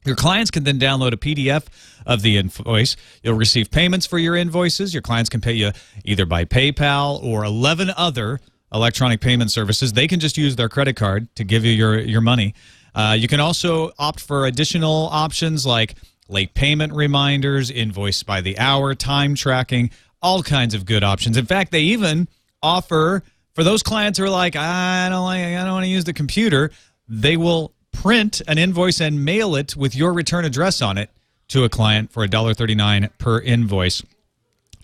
Your clients can then download a PDF of the invoice. You'll receive payments for your invoices. Your clients can pay you either by PayPal or 11 other electronic payment services. They can just use their credit card to give you your money. You can also opt for additional options like late payment reminders, invoice by the hour, time tracking, all kinds of good options. In fact, they even offer, for those clients who are like, I don't want to use the computer, they will print an invoice and mail it with your return address on it to a client for $1.39 per invoice.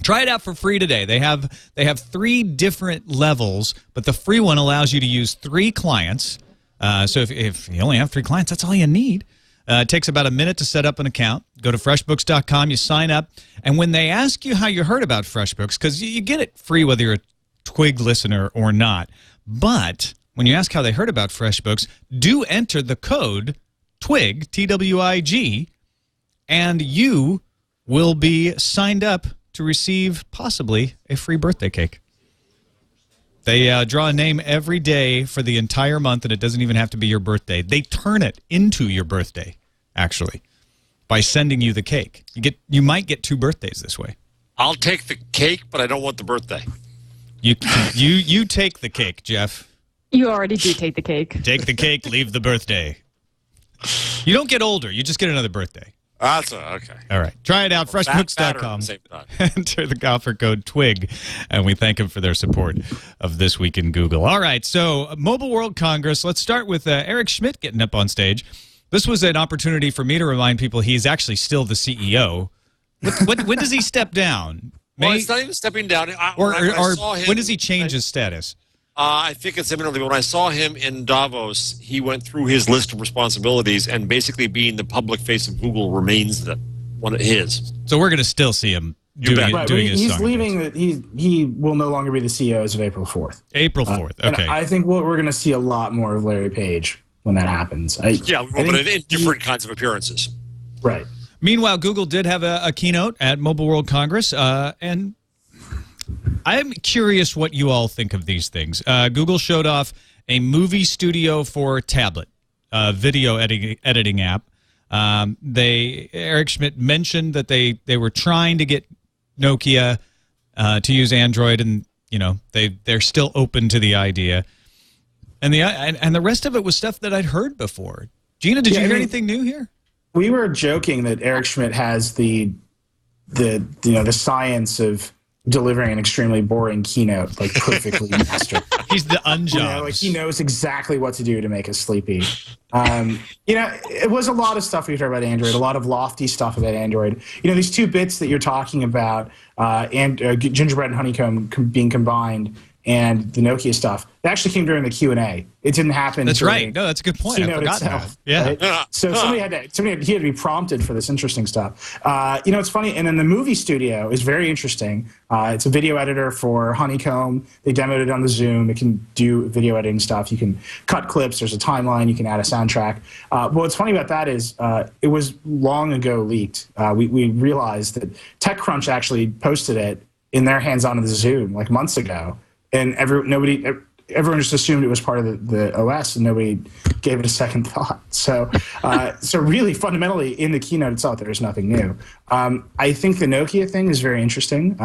Try it out for free today. They have 3 different levels, but the free one allows you to use 3 clients. So if you only have 3 clients, that's all you need. It takes about a minute to set up an account. Go to freshbooks.com, you sign up, and when they ask you how you heard about FreshBooks, because you get it free whether you're a Twig listener or not, but when you ask how they heard about FreshBooks, do enter the code TWIG, T-W-I-G, and you will be signed up to receive possibly a free birthday cake. They draw a name every day for the entire month, and it doesn't even have to be your birthday. They turn it into your birthday, actually, by sending you the cake. You might get 2 birthdays this way. I'll take the cake, but I don't want the birthday. You take the cake, Jeff. You already do take the cake. Take the cake, leave the birthday. You don't get older. You just get another birthday. That's okay. All right. Try it out. Freshbooks.com. Enter the offer code TWIG, and we thank them for their support of This Week in Google. All right. So, Mobile World Congress. Let's start with Eric Schmidt getting up on stage. This was an opportunity for me to remind people he's actually still the CEO. When does he step down? Well, it's not even stepping down. Or when does he change his status? I think it's imminently. When I saw him in Davos, he went through his list of responsibilities, and basically being the public face of Google remains one of his. So we're going to still see him He's leaving. He will no longer be the CEO as of April 4th. April 4th. Okay. And I think we're going to see a lot more of Larry Page when that happens. But in different kinds of appearances. Right. Meanwhile, Google did have a keynote at Mobile World Congress, and I'm curious what you all think of these things. Google showed off a movie studio for tablet, video editing app. Eric Schmidt mentioned that they were trying to get Nokia to use Android, and they're still open to the idea. And the rest of it was stuff that I'd heard before. Gina, did you hear anything new here? We were joking that Eric Schmidt has the science of delivering an extremely boring keynote, like perfectly mastered. He's the unjobs. Like he knows exactly what to do to make us sleepy. It was a lot of stuff we heard about Android, a lot of lofty stuff about Android. These two bits that you're talking about, and gingerbread and honeycomb being combined, and the Nokia stuff, that actually came during the Q&A. It didn't happen. That's right. No, that's a good point. I forgot that. Yeah. Right? So he had to be prompted for this interesting stuff. It's funny. And then the movie studio is very interesting. It's a video editor for Honeycomb. They demoed it on the Zoom. It can do video editing stuff. You can cut clips. There's a timeline. You can add a soundtrack. What's funny about that is it was long ago leaked. We realized that TechCrunch actually posted it in their hands-on of the Zoom like months ago. And everyone just assumed it was part of the OS, and nobody gave it a second thought. So really, fundamentally, in the keynote itself, there is nothing new. I think the Nokia thing is very interesting.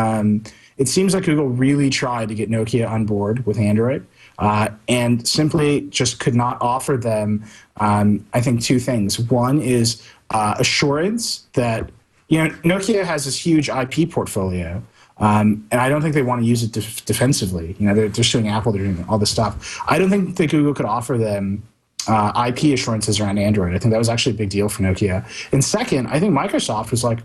It seems like Google really tried to get Nokia on board with Android, and simply just could not offer them, I think, two things. One is assurance that Nokia has this huge IP portfolio. And I don't think they want to use it defensively. They're suing Apple. They're doing all this stuff. I don't think that Google could offer them IP assurances around Android. I think that was actually a big deal for Nokia. And second, I think Microsoft was like,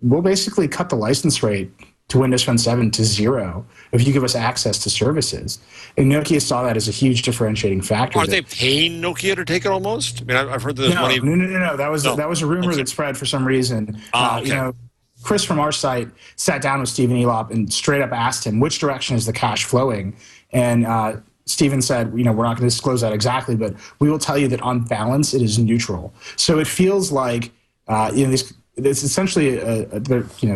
we'll basically cut the license rate to Windows Phone 7 to 0 if you give us access to services. And Nokia saw that as a huge differentiating factor. Are they paying Nokia to take it almost? I mean, I've heard that there's money. No. That was a rumor that spread for some reason. Okay. Chris from our site sat down with Stephen Elop and straight up asked him, which direction is the cash flowing? And Stephen said, we're not going to disclose that exactly, but we will tell you that on balance, it is neutral. So it feels like, it's essentially,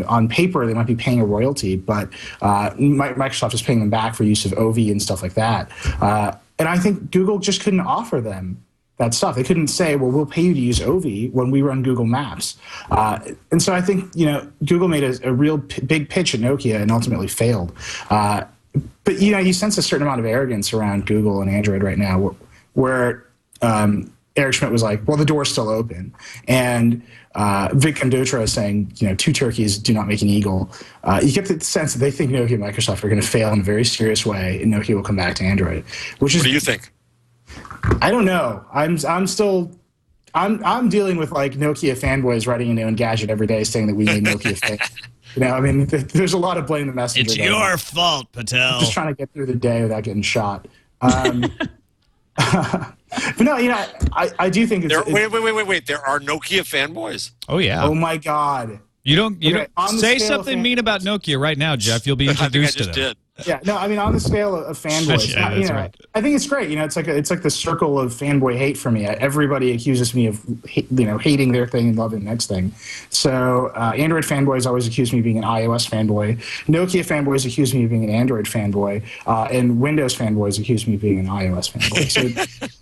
on paper, they might be paying a royalty, but Microsoft is paying them back for use of OV and stuff like that. And I think Google just couldn't offer them that stuff. They couldn't say, well, we'll pay you to use OV when we run Google Maps. And so I think, Google made a real big pitch at Nokia and ultimately failed. But, you sense a certain amount of arrogance around Google and Android right now where Eric Schmidt was like, well, the door's still open. And Vic Condotra is saying, two turkeys do not make an eagle. You get the sense that they think Nokia and Microsoft are going to fail in a very serious way, and Nokia will come back to Android. What do you think? I don't know. I'm dealing with like Nokia fanboys writing into Engadget every day saying that we made Nokia fake. There's a lot of blame the messenger. It's your fault, Patel. I'm just trying to get through the day without getting shot. But no, I do think it's... Wait. There are Nokia fanboys? Oh, yeah. Oh, my God. You don't say something mean about Nokia right now, Jeff. You'll be introduced to them. Did. Yeah, no, I mean, on the scale of fanboys, right. I think it's great. It's like the circle of fanboy hate for me. Everybody accuses me of hating their thing and loving the next thing. So Android fanboys always accuse me of being an iOS fanboy. Nokia fanboys accuse me of being an Android fanboy, and Windows fanboys accuse me of being an iOS fanboy. So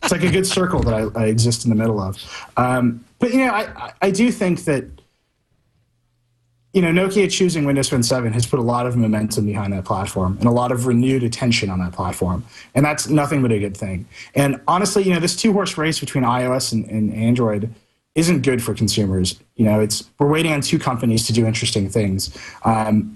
it's like a good circle that I exist in the middle of. But I do think that Nokia choosing Windows Phone 7 has put a lot of momentum behind that platform and a lot of renewed attention on that platform. And that's nothing but a good thing. And honestly, this two-horse race between iOS and Android isn't good for consumers. We're waiting on two companies to do interesting things. HP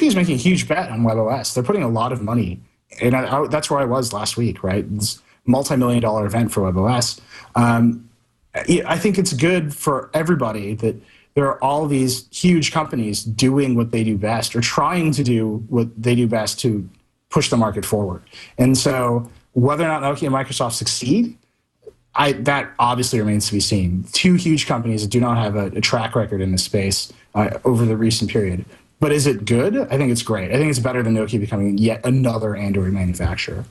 is making a huge bet on WebOS. They're putting a lot of money. And that's where I was last week, right? It's a multi-million-dollar event for WebOS. I think it's good for everybody that there are all these huge companies doing what they do best or trying to do what they do best to push the market forward. And so whether or not Nokia and Microsoft succeed, that obviously remains to be seen. Two huge companies that do not have a track record in this space over the recent period. But is it good? I think it's great. I think it's better than Nokia becoming yet another Android manufacturer.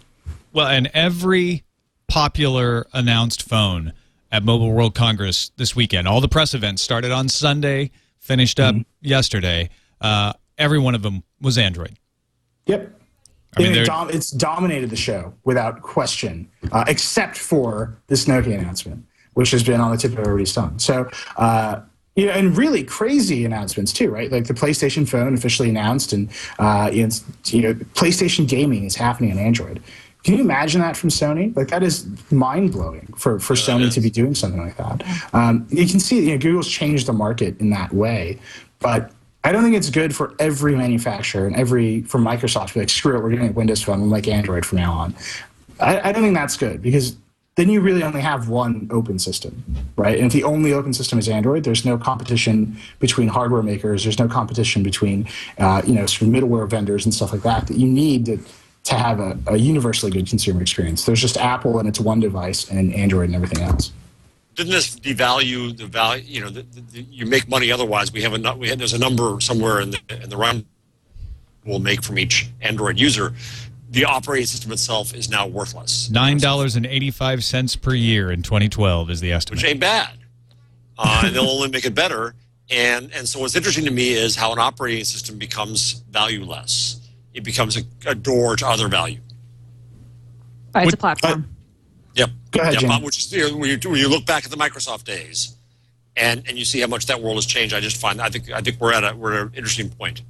Well, and every popular announced phone at Mobile World Congress this weekend, all the press events started on Sunday, finished up yesterday. Every one of them was Android. Yep. I mean, it's dominated the show without question, except for this Nokia announcement, which has been on the tip of everybody's tongue. So, and really crazy announcements too, right? Like the PlayStation phone officially announced, and PlayStation gaming is happening on Android. Can you imagine that from Sony? Like that is mind-blowing for Sony to be doing something like that. You can see Google's changed the market in that way, but I don't think it's good for every manufacturer and for Microsoft to be like, screw it, we're getting a Windows phone, we'll make Android from now on. I don't think that's good, because then you really only have one open system, right? And if the only open system is Android, there's no competition between hardware makers, there's no competition between sort of middleware vendors and stuff like that you need to have a universally good consumer experience. There's just Apple and it's one device, and Android and everything else. Didn't this devalue the value? You make money otherwise. There's a number somewhere in the run we'll make from each Android user. The operating system itself is now worthless. $9.85 per year in 2012 is the estimate. Which ain't bad. And they'll only make it better. And so what's interesting to me is how an operating system becomes valueless. It becomes a door to other value. Right, it's a platform. Yep. Go ahead, Gina. Which is, when you look back at the Microsoft days, and you see how much that world has changed, I think we're at an interesting point.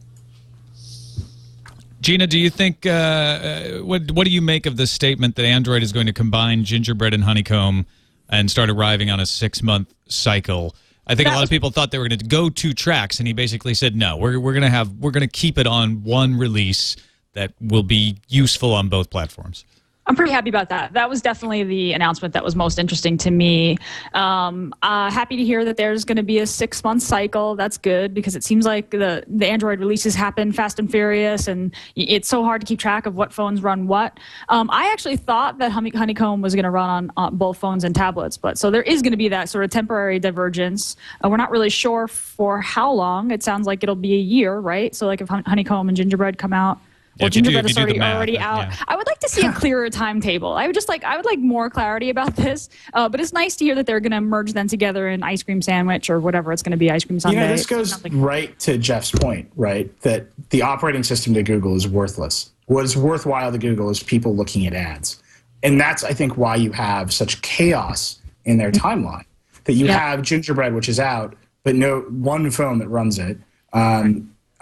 Gina, do you think what do you make of the statement that Android is going to combine gingerbread and honeycomb and start arriving on a 6-month cycle? I think a lot of people thought they were going to go 2 tracks, and he basically said, no, we're going to keep it on one release that will be useful on both platforms. I'm pretty happy about that. That was definitely the announcement that was most interesting to me. Happy to hear that there's going to be a 6-month cycle. That's good, because it seems like the Android releases happen fast and furious, and it's so hard to keep track of what phones run what. I actually thought that Honeycomb was going to run on both phones and tablets, but so there is going to be that sort of temporary divergence. We're not really sure for how long. It sounds like it'll be a year, right? So like if Honeycomb and Gingerbread come out, well, Gingerbread is already out. Yeah. I would like to see a clearer timetable. I would like more clarity about this. But it's nice to hear that they're going to merge them together in ice cream sandwich or whatever it's going to be, ice cream sundae. This goes right to Jeff's point, right? That the operating system to Google is worthless. What is worthwhile to Google is people looking at ads. And that's, I think, why you have such chaos in their timeline. That you have Gingerbread, which is out, but no one phone that runs it.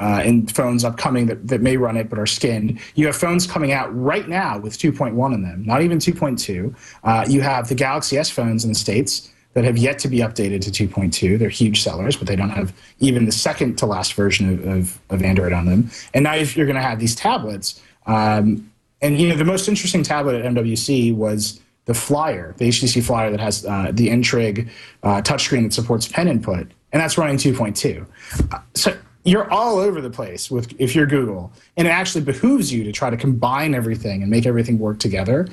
And phones upcoming that may run it but are skinned. You have phones coming out right now with 2.1 in them, not even 2.2. You have the Galaxy S phones in the States that have yet to be updated to 2.2. They're huge sellers, but they don't have even the second to last version of Android on them. And now you're going to have these tablets. And the most interesting tablet at MWC was the Flyer, the HTC Flyer that has the N-Trig touchscreen that supports pen input, and that's running 2.2. So you're all over the place if you're Google, and it actually behooves you to try to combine everything and make everything work together.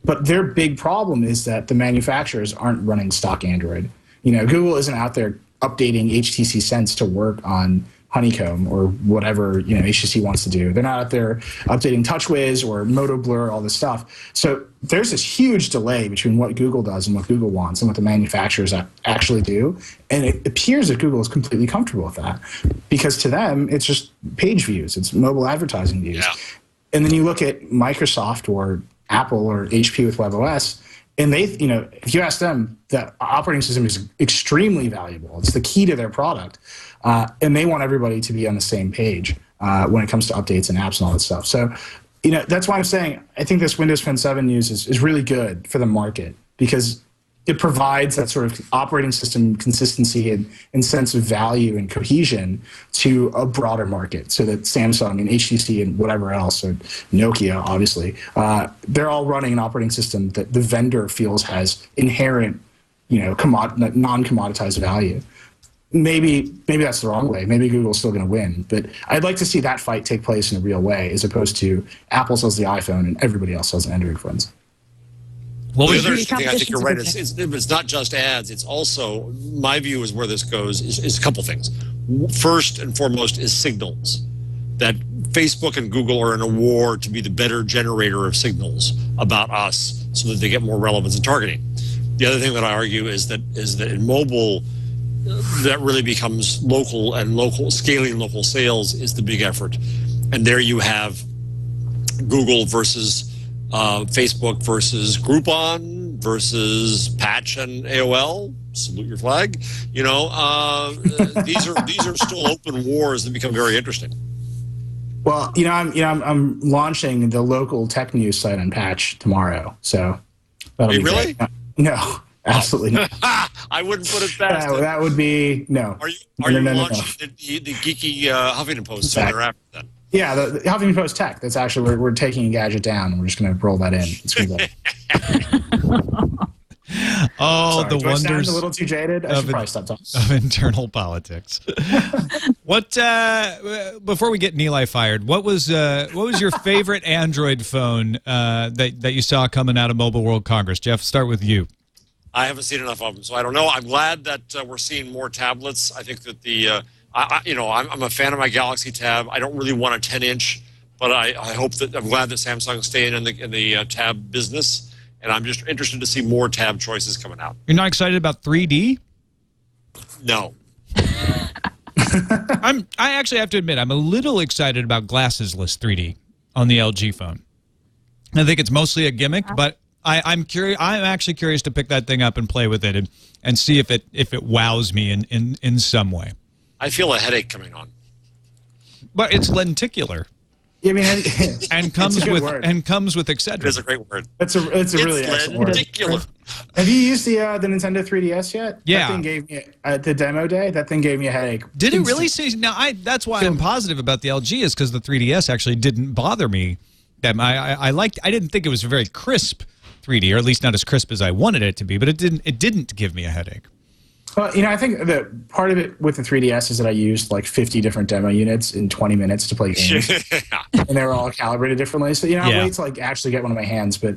But their big problem is that the manufacturers aren't running stock Android. Google isn't out there updating HTC Sense to work on Honeycomb or whatever HTC wants to do. They're not out there updating TouchWiz or Moto Blur, all this stuff. So there's this huge delay between what Google does and what Google wants and what the manufacturers actually do. And it appears that Google is completely comfortable with that, because to them, it's just page views. It's mobile advertising views. Yeah. And then you look at Microsoft or Apple or HP with WebOS, and they, if you ask them, the operating system is extremely valuable. It's the key to their product. And they want everybody to be on the same page when it comes to updates and apps and all that stuff. So, that's why I'm saying I think this Windows Phone 7 news is really good for the market, because it provides that sort of operating system consistency and sense of value and cohesion to a broader market, so that Samsung and HTC and whatever else, or Nokia, obviously, they're all running an operating system that the vendor feels has inherent, non-commoditized value. Maybe that's the wrong way. Maybe Google's still going to win, but I'd like to see that fight take place in a real way, as opposed to Apple sells the iPhone and everybody else sells Android phones. Well, the other thing, I think you're right. It's not just ads. It's also, my view is where this goes is a couple things. first and foremost is signals. That Facebook and Google are in a war to be the better generator of signals about us so that they get more relevance in targeting. The other thing that I argue is that in mobile, that really becomes local, and scaling local sales is the big effort. And there you have Google versus Facebook versus Groupon versus Patch and AOL. Salute your flag. You know, these are still open wars that become very interesting. Well, I'm launching the local tech news site on Patch tomorrow, so that'll be really? Great. No, absolutely not. I wouldn't put it past. That would be no. Are you launching the geeky Huffington Post sooner after that? Yeah, the Huffington Post Tech. That's actually we're taking a gadget down, and we're just going to roll that in. It's gonna be Oh, sorry, the wonders! A little too jaded. I should probably stop talking. Of internal politics. What? Before we get Nilay fired, what was your favorite Android phone that you saw coming out of Mobile World Congress? Jeff, start with you. I haven't seen enough of them, so I don't know. I'm glad that we're seeing more tablets. I think that I'm a fan of my Galaxy Tab. I don't really want a 10-inch, but I'm glad that Samsung's staying in the tab business. And I'm just interested to see more tab choices coming out. You're not excited about 3D? No. I actually have to admit, I'm a little excited about glassesless 3D on the LG phone. I think it's mostly a gimmick, but I'm curious. I'm actually curious to pick that thing up and play with it and see if it wows me in some way. I feel a headache coming on. But it's lenticular. I mean, and comes with Excedrin. It is a great word. It's a really excellent word. Have you used the Nintendo 3DS yet? Yeah. That thing gave me at the demo day. That thing gave me a headache. Did it really? See, now that's why I'm positive about the LG is because the 3DS actually didn't bother me. I didn't think it was a very crisp 3D, or at least not as crisp as I wanted it to be. But it didn't give me a headache. Well, I think that part of it with the 3DS is that I used like 50 different demo units in 20 minutes to play games. And they were all calibrated differently. So, I wait to like actually get one in my hands. But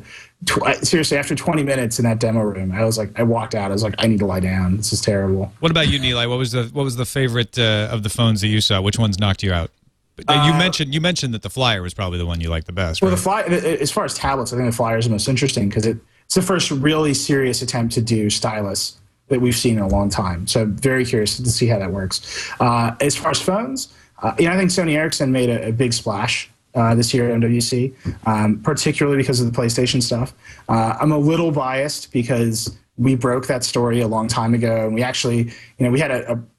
seriously, after 20 minutes in that demo room, I walked out. I was like, I need to lie down. This is terrible. What about you, Nilay? What was the favorite of the phones that you saw? Which ones knocked you out? You mentioned that the Flyer was probably the one you liked the best. Well, right? The Flyer, as far as tablets, I think the Flyer is the most interesting because it's the first really serious attempt to do stylus that we've seen in a long time. So very curious to see how that works. As far as phones, I think Sony Ericsson made a big splash this year at MWC, particularly because of the PlayStation stuff. I'm a little biased because we broke that story a long time ago, and we actually, we had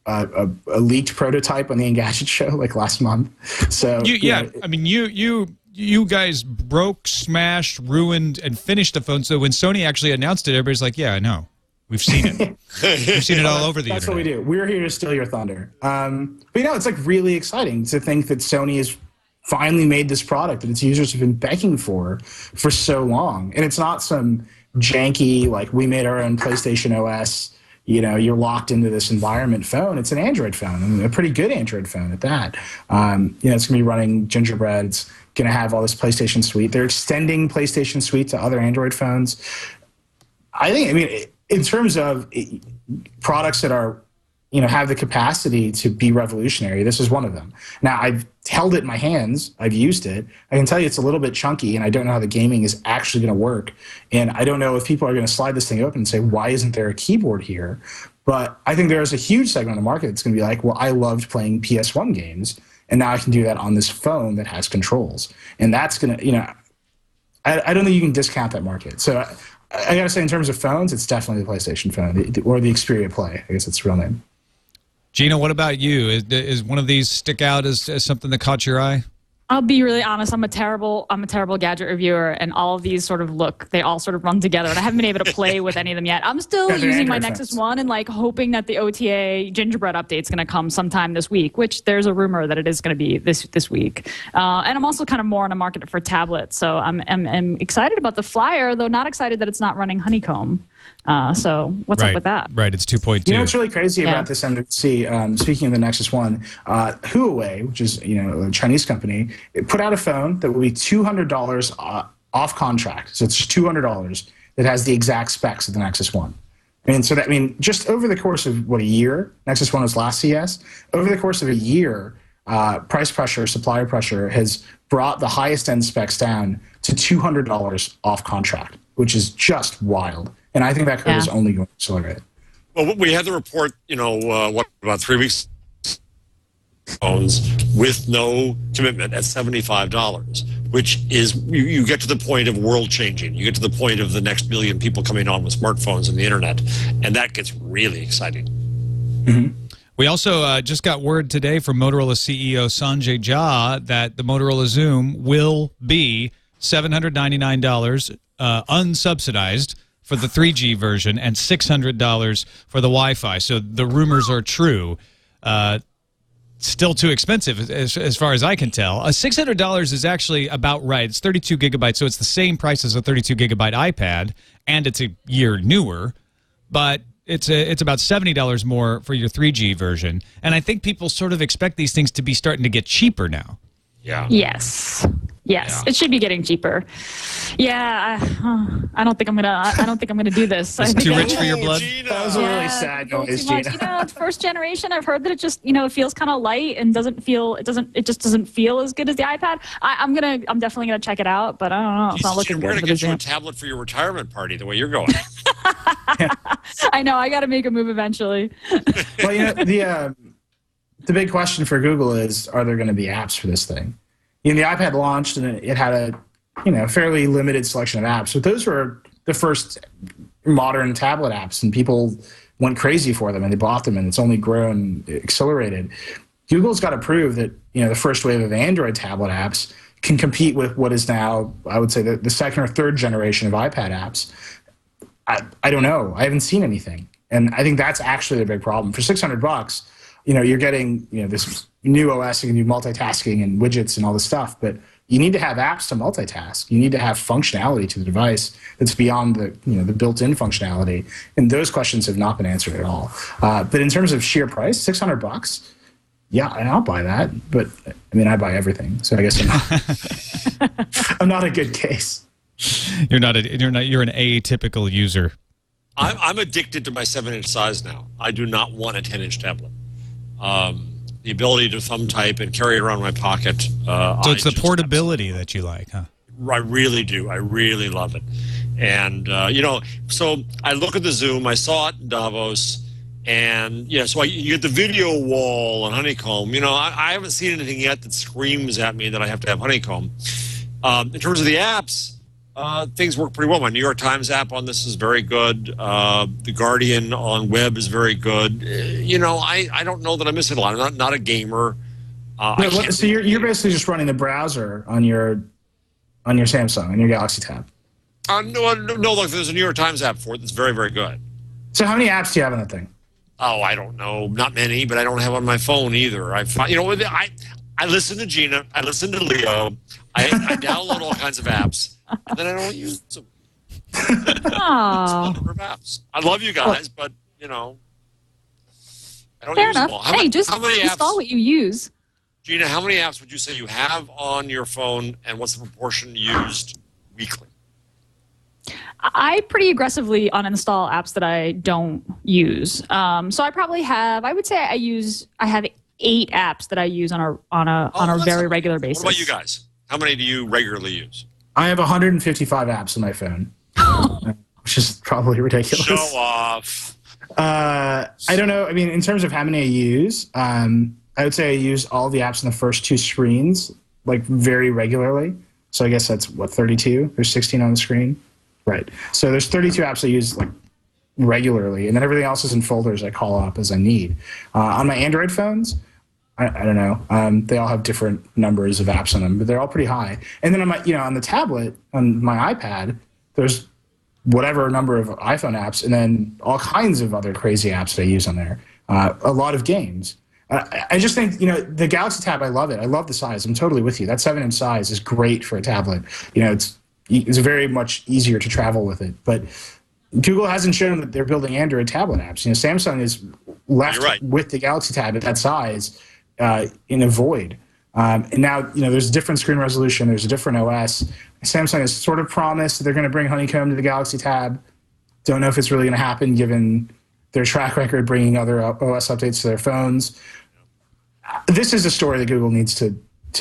a leaked prototype on the Engadget show like last month. So I mean, you guys broke, smashed, ruined, and finished the phone. So when Sony actually announced it, everybody's like, "Yeah, I know." We've seen it. We've seen it all over the internet. That's what we do. We're here to steal your thunder. But it's like really exciting to think that Sony has finally made this product that its users have been begging for so long. And it's not some janky, like we made our own PlayStation OS, you're locked into this environment phone. It's an Android phone, and a pretty good Android phone at that. It's going to be running Gingerbread. It's going to have all this PlayStation Suite. They're extending PlayStation Suite to other Android phones. In terms of products that are, have the capacity to be revolutionary, this is one of them. Now, I've held it in my hands. I've used it. I can tell you it's a little bit chunky, and I don't know how the gaming is actually going to work. And I don't know if people are going to slide this thing open and say, why isn't there a keyboard here? But I think there's a huge segment of the market that's going to be like, well, I loved playing PS1 games, and now I can do that on this phone that has controls. And that's going to, I don't think you can discount that market. So I got to say, in terms of phones, it's definitely the PlayStation phone, or the Xperia Play. I guess it's the real name. Gina, what about you? Is one of these stick out as something that caught your eye? I'll be really honest. I'm a terrible gadget reviewer, and all of these they all sort of run together. And I haven't been able to play with any of them yet. I'm still using my Nexus One and hoping that the OTA Gingerbread update's going to come sometime this week, which there's a rumor that it is going to be this week. And I'm also kind of more on a market for tablets, so I'm excited about the Flyer, though not excited that it's not running Honeycomb. So what's up with that? Right, it's 2.2. You know what's really crazy about this MWC, speaking of the Nexus One, Huawei, which is a Chinese company, it put out a phone that will be $200 off contract. So it's just $200 that has the exact specs of the Nexus One. Just over the course of a year, Nexus 1 was last CS, over the course of a year, price pressure, supplier pressure has brought the highest end specs down to $200 off contract, which is just wild. And I think that curve is only going to accelerate. Well, we had the report, about 3 weeks phones with no commitment at $75, which is you get to the point of world changing. You get to the point of the next billion people coming on with smartphones and the internet, and that gets really exciting. Mm-hmm. We also just got word today from Motorola CEO Sanjay Jha that the Motorola Zoom will be $799 unsubsidized for the 3G version and $600 for the Wi-Fi. So the rumors are true. Still too expensive as far as I can tell. $600 is actually about right. It's 32 gigabytes, so it's the same price as a 32 gigabyte iPad, and it's a year newer, but it's about $70 more for your 3G version. And I think people sort of expect these things to be starting to get cheaper now. Yeah. Yes. Yes, it should be getting cheaper. Yeah, I don't think I'm gonna do this. It's too rich for your blood. Gina. That was a really sad noise, Gina. First generation, I've heard that it just it feels kind of light and it just doesn't feel as good as the iPad. I'm definitely gonna check it out, but I don't know. It's not looking good. We're gonna get you a tablet for your retirement party the way you're going. I know. I got to make a move eventually. Well, the big question for Google is: are there going to be apps for this thing? The iPad launched and it had a fairly limited selection of apps, but those were the first modern tablet apps, and people went crazy for them and they bought them, and it's only grown, accelerated. Google's got to prove that the first wave of Android tablet apps can compete with what is now, I would say, the second or third generation of iPad apps. I don't know. I haven't seen anything, and I think that's actually the big problem. For $600, you're getting this new OS, you can do multitasking and widgets and all this stuff, but you need to have apps to multitask. You need to have functionality to the device that's beyond the built-in functionality, and those questions have not been answered at all. But in terms of sheer price, $600, yeah, and I'll buy that. But I buy everything, so I guess I'm not a good case. You're an atypical user. I'm addicted to my 7-inch size now. I do not want a 10-inch tablet. The ability to thumb type and carry it around my pocket. So it's the portability that you like, huh? I really do. I really love it. And, so I look at the Zoom. I saw it in Davos. And, so you get the video wall and Honeycomb. I haven't seen anything yet that screams at me that I have to have Honeycomb. In terms of the apps, things work pretty well. My New York Times app on this is very good. The Guardian on web is very good. I don't know that I miss it a lot. I'm not a gamer. So you're basically just running the browser on your Samsung, on your Galaxy Tab. No, look, there's a New York Times app for it that's very, very good. So how many apps do you have on that thing? Oh, I don't know. Not many, but I don't have on my phone either. I listen to Gina. I listen to Leo. I download all kinds of apps, and then I don't use them. Aww. Number of apps. I love you guys, but I don't Fair use enough. them all. Hey, just install what you use. Gina, how many apps would you say you have on your phone, and what's the proportion used weekly? I pretty aggressively uninstall apps that I don't use. So I probably have. I would say I have 8 apps that I use on a very regular basis. What about you guys? How many do you regularly use? I have 155 apps on my phone, which is probably ridiculous. Show off. I don't know. In terms of how many I use, I would say I use all the apps on the first 2 screens, like very regularly. So I guess that's 32? There's 16 on the screen. Right. So there's 32 apps I use like regularly, and then everything else is in folders I call up as I need. On my Android phones, I don't know. They all have different numbers of apps on them, but they're all pretty high. And then on my, on the tablet, on my iPad, there's whatever number of iPhone apps, and then all kinds of other crazy apps that I use on there. A lot of games. I just think, the Galaxy Tab, I love it. I love the size. I'm totally with you. That 7-inch size is great for a tablet. It's very much easier to travel with it. But Google hasn't shown that they're building Android tablet apps. Samsung is left with the Galaxy Tab at that size in a void. And now, there's a different screen resolution. There's a different OS. Samsung has sort of promised that they're going to bring Honeycomb to the Galaxy Tab. Don't know if it's really going to happen given their track record bringing other OS updates to their phones. This is a story that Google needs to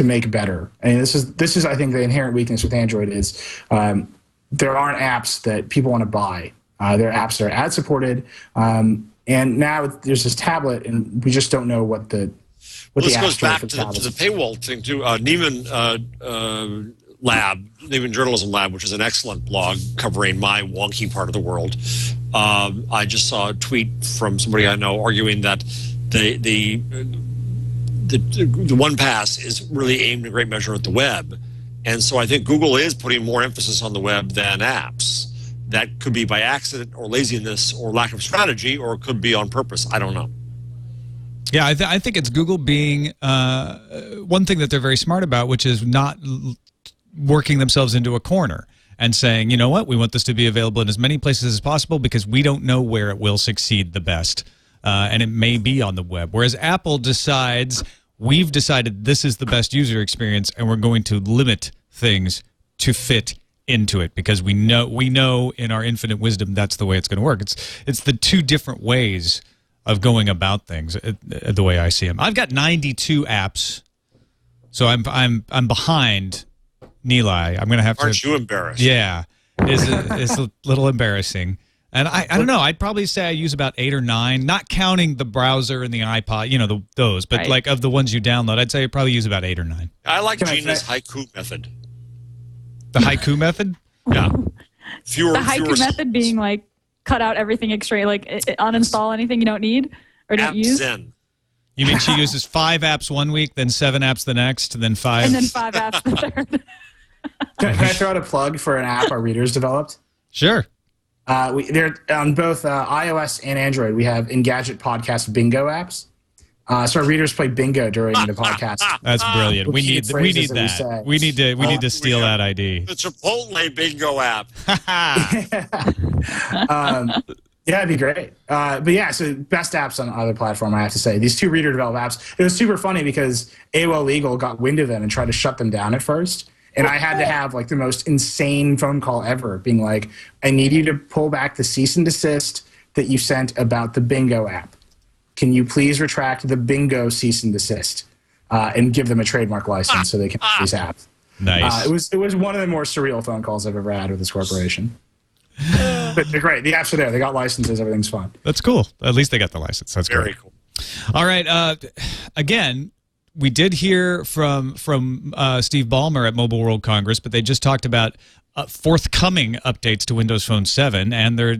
make better. And this is I think the inherent weakness with Android is there aren't apps that people want to buy. There are apps that are ad supported, and now there's this tablet, and we just don't know what the this goes back to the paywall thing too. Neiman Lab, Neiman Journalism Lab, which is an excellent blog covering my wonky part of the world. I just saw a tweet from somebody I know arguing that the 1Pass is really aimed in great measure at the web. And so I think Google is putting more emphasis on the web than apps. That could be by accident or laziness or lack of strategy, or it could be on purpose. I don't know. Yeah, I think it's Google being one thing that they're very smart about, which is not working themselves into a corner and saying, you know what, we want this to be available in as many places as possible because we don't know where it will succeed the best. And it may be on the web. Whereas Apple decides, we've decided this is the best user experience, and we're going to limit things to fit into it because we know in our infinite wisdom that's the way it's going to work. It's the two different ways of going about things, the way I see them. I've got 92 apps, so I'm behind Nilay. I'm going to have to. Aren't you embarrassed? Yeah, it's a little embarrassing. And I don't know. I'd probably say I use about 8 or 9, not counting the browser and the iPod, those. But like of the ones you download, I'd say I probably use about 8 or 9. I like Gina's haiku method. The haiku method? Yeah. The haiku method being like cut out everything extra, like uninstall anything you don't need or don't use. Zen. You mean she uses 5 apps one week, then 7 apps the next, then 5? And then 5 apps the third. Can I throw out a plug for an app our readers developed? Sure. They're on both iOS and Android. We have Engadget podcast bingo apps. So our readers play bingo during the podcast. That's brilliant. We need that. We need to steal that ID. The Chipotle bingo app. Yeah, it'd be great. But yeah, so best apps on other platform, I have to say. These 2 reader developed apps. It was super funny because AOL Legal got wind of them and tried to shut them down at first. And I had to have like the most insane phone call ever, being like, I need you to pull back the cease and desist that you sent about the bingo app. Can you please retract the bingo cease and desist and give them a trademark license so they can use these apps? Nice. It was one of the more surreal phone calls I've ever had with this corporation. But they're great. The apps are there. They got licenses. Everything's fun. That's cool. At least they got the license. That's very great. Cool. All right. Again, we did hear from Steve Ballmer at Mobile World Congress, but they just talked about forthcoming updates to Windows Phone 7 and their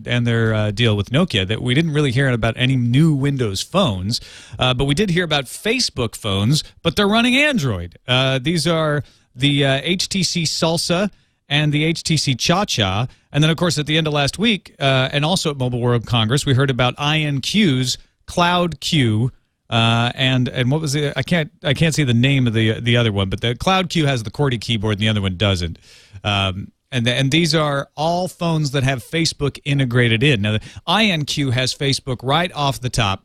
deal with Nokia. That we didn't really hear about any new Windows phones, but we did hear about Facebook phones, but they're running Android. These are the HTC Salsa and the HTC Cha-Cha. And then, of course, at the end of last week, and also at Mobile World Congress, we heard about INQ's Cloud Q. And what was the? I can't see the name of the other one, but the Cloud Q has the QWERTY keyboard and the other one doesn't. And these are all phones that have Facebook integrated in. Now the INQ has Facebook right off the top.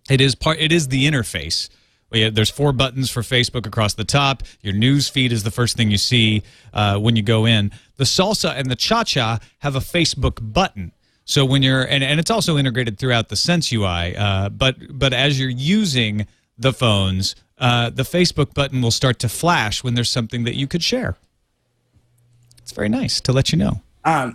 It is the interface. There's 4 buttons for Facebook across the top. Your news feed is the first thing you see when you go in. The Salsa and the Cha-Cha have a Facebook button. So when you're and it's also integrated throughout the Sense UI, but as you're using the phones, the Facebook button will start to flash when there's something that you could share. It's very nice to let you know.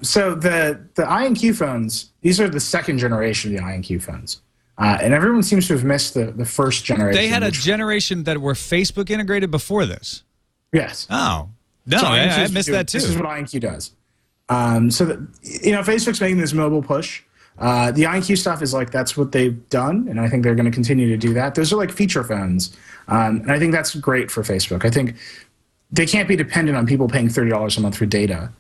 So the INQ phones, these are the 2nd generation of the INQ phones. And everyone seems to have missed the first generation. They had a generation that were Facebook integrated before this. Yes. Oh. No, so I missed that too. This is what INQ does. Facebook's making this mobile push. The INQ stuff is like, that's what they've done, and I think they're going to continue to do that. Those are like feature phones, and I think that's great for Facebook. I think they can't be dependent on people paying $30 a month for data.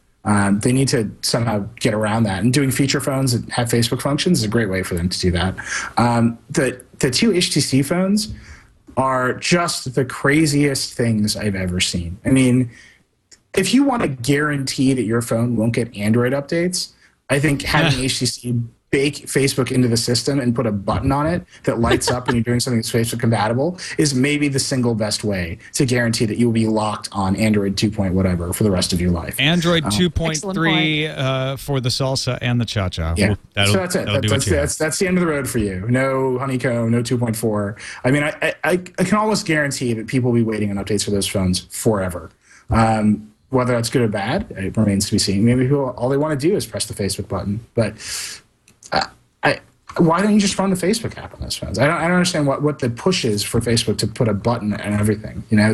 They need to somehow get around that, and doing feature phones that have Facebook functions is a great way for them to do that. The 2 HTC phones are just the craziest things I've ever seen. I mean, if you want to guarantee that your phone won't get Android updates, I think having HTC bake Facebook into the system and put a button on it that lights up when you're doing something that's Facebook compatible is maybe the single best way to guarantee that you will be locked on Android 2. Whatever for the rest of your life. Android 2.3 for the salsa and the cha-cha. Yeah, so that's it. That's the end of the road for you. No honeycomb, no 2.4. I mean, I can almost guarantee that people will be waiting on updates for those phones forever. Whether that's good or bad, it remains to be seen. Maybe people, all they want to do is press the Facebook button. But why don't you just run the Facebook app on those phones? I don't understand what the push is for Facebook to put a button and everything. You know,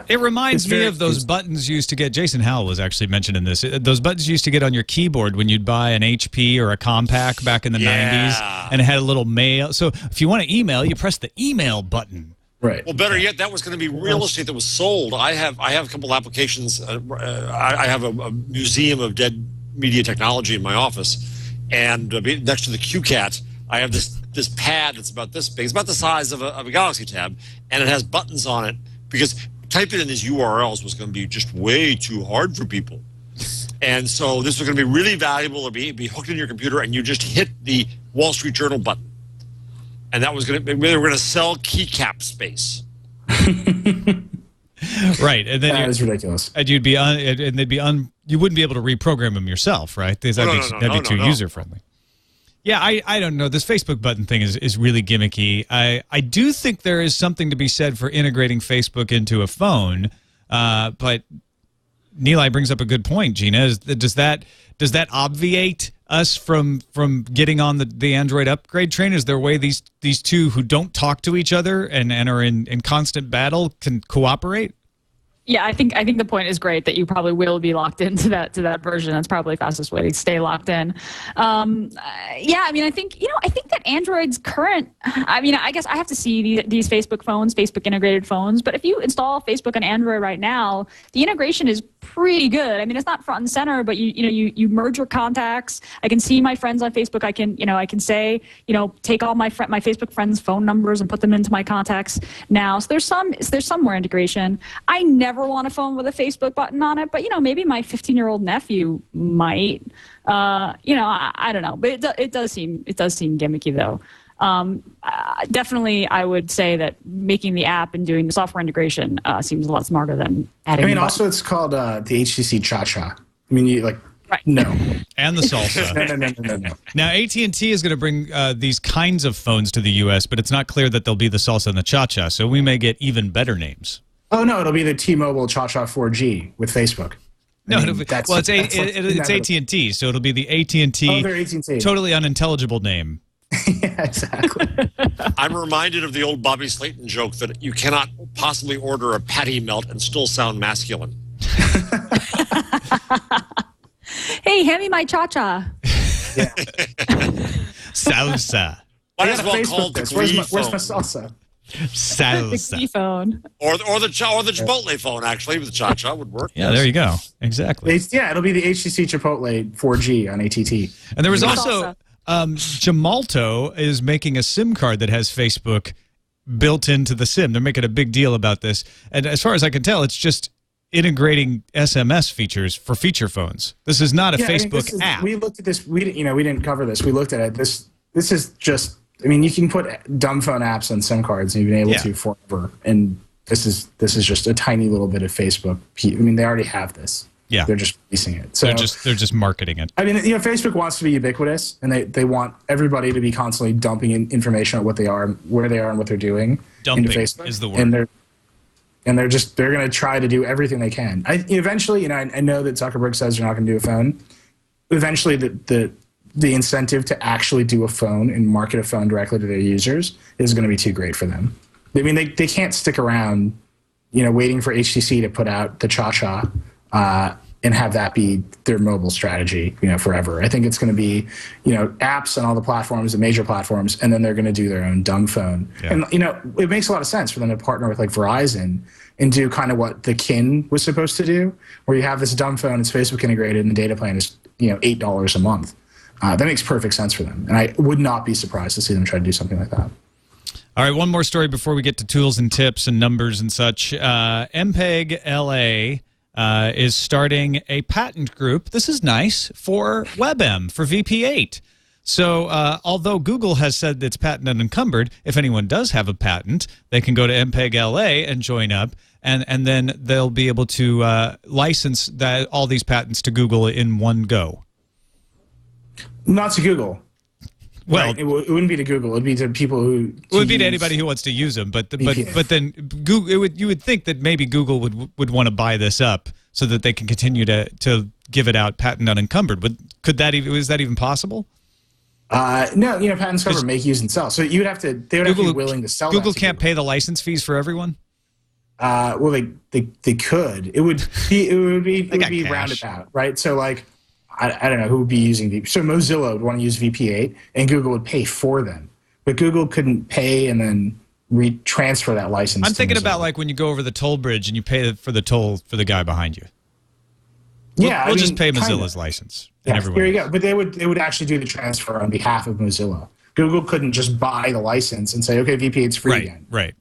it reminds me of those buttons used to get. Jason Howell was actually mentioning this. Those buttons you used to get on your keyboard when you'd buy an HP or a Compaq back in the 90s, and it had a little mail. So if you want to email, you press the email button. Right. Well, better yet, that was going to be real estate that was sold. I have a couple applications. I have a museum of dead media technology in my office, and next to the QCat, I have this pad that's about this big. It's about the size of a Galaxy Tab, and it has buttons on it because typing in these URLs was going to be just way too hard for people. And so this was going to be really valuable to be hooked in your computer, and you just hit the Wall Street Journal button. And that was going to they were going to sell keycap space. Right, and then that is ridiculous. And you'd be you wouldn't be able to reprogram them yourself, right? That'd be too user friendly. Yeah, I don't know. This Facebook button thing is really gimmicky. I do think there is something to be said for integrating Facebook into a phone, but Nilay brings up a good point. Gina, does that obviate us from getting on the Android upgrade train? Is there a way these two who don't talk to each other and are in constant battle can cooperate? Yeah, I think the point is great that you probably will be locked into that version. That's probably the fastest way to stay locked in. Yeah, I mean, I think that Android's current. I mean, I guess I have to see these Facebook phones, Facebook integrated phones. But if you install Facebook on Android right now, the integration is pretty good. I mean, it's not front and center, but you merge your contacts. I can see my friends on Facebook. I can say take all my Facebook friends' phone numbers and put them into my contacts now. So there's some more integration. I never want a phone with a Facebook button on it, but maybe my 15-year-old nephew might. I don't know, but it does seem gimmicky though. Definitely, I would say that making the app and doing the software integration seems a lot smarter than adding. I mean, also it's called the HTC Cha-Cha. I mean, you right. No. And the salsa. No. Now, AT&T is going to bring these kinds of phones to the U.S., but it's not clear that they'll be the salsa and the Cha-Cha, so we may get even better names. Oh, no, it'll be the T-Mobile Cha-Cha 4G with Facebook. It's AT&T, so it'll be the AT&T, they're AT&T. Totally unintelligible name. Yeah, exactly. I'm reminded of the old Bobby Slayton joke that you cannot possibly order a patty melt and still sound masculine. Hey, hand me my cha-cha. Yeah. Salsa. Might as well call the where's my salsa? Salsa. Phone. Or the Chipotle phone, actually, with the Cha-Cha would work. Yeah, there you go. Exactly. It'll be the HTC Chipotle 4G on ATT. And there was also Gemalto is making a SIM card that has Facebook built into the SIM. They're making a big deal about this. And as far as I can tell, it's just integrating SMS features for feature phones. This is not a Facebook app. We looked at this. We didn't cover this. We looked at it. This is just. I mean, you can put dumb phone apps on SIM cards, and you've been able to forever. And this is just a tiny little bit of Facebook. I mean, they already have this. Yeah, they're just releasing it. So they're just marketing it. I mean, Facebook wants to be ubiquitous, and they want everybody to be constantly dumping in information on what they are, where they are, and what they're doing. Dumping into Facebook. Is the word. And they're going to try to do everything they can. Eventually, I know that Zuckerberg says they're not going to do a phone. Eventually, the incentive to actually do a phone and market a phone directly to their users is going to be too great for them. I mean, they can't stick around, waiting for HTC to put out the Cha-Cha and have that be their mobile strategy, forever. I think it's going to be, apps on all the platforms, the major platforms, and then they're going to do their own dumb phone. Yeah. And, it makes a lot of sense for them to partner with Verizon and do kind of what the Kin was supposed to do, where you have this dumb phone, it's Facebook integrated, and the data plan is, $8 a month. That makes perfect sense for them. And I would not be surprised to see them try to do something like that. All right, one more story before we get to tools and tips and numbers and such. MPEG LA is starting a patent group. This is nice for WebM, for VP8. So although Google has said it's patent unencumbered, if anyone does have a patent, they can go to MPEG LA and join up, and then they'll be able to license all these patents to Google in one go. Not to Google. Well, right? It wouldn't be to Google. It would be to people who. It would be to anybody who wants to use them. But then Google, you would think that maybe Google would want to buy this up so that they can continue to give it out patent unencumbered. Is that even possible? No, patents cover make, use, and sell. So they would have to be willing to sell. Google can't pay the license fees for everyone. Well, they could. It would be roundabout, right? So like. I don't know who would be using VP. So Mozilla would want to use VP8, and Google would pay for them. But Google couldn't pay and then transfer that license. I'm thinking Mozilla. about like when you go over the toll bridge and you pay for the toll for the guy behind you. We'll just pay Mozilla's license. Yeah, there you go. But they would actually do the transfer on behalf of Mozilla. Google couldn't just buy the license and say, okay, VP8's free again. Right.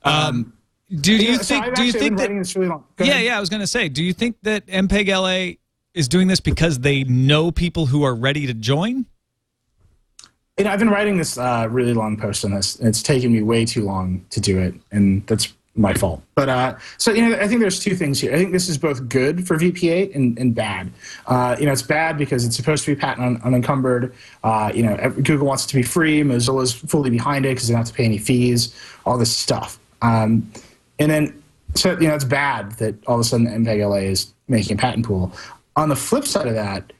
Do you think that? Really long. Yeah. I was going to say, do you think that MPEG LA is doing this because they know people who are ready to join? I've been writing this really long post on this, and it's taken me way too long to do it, and that's my fault. But I think there's two things here. I think this is both good for VP8 and bad. It's bad because it's supposed to be patent unencumbered. Google wants it to be free. Mozilla's fully behind it because they don't have to pay any fees. All this stuff, and then it's bad that all of a sudden MPEG LA is making a patent pool. On the flip side of that,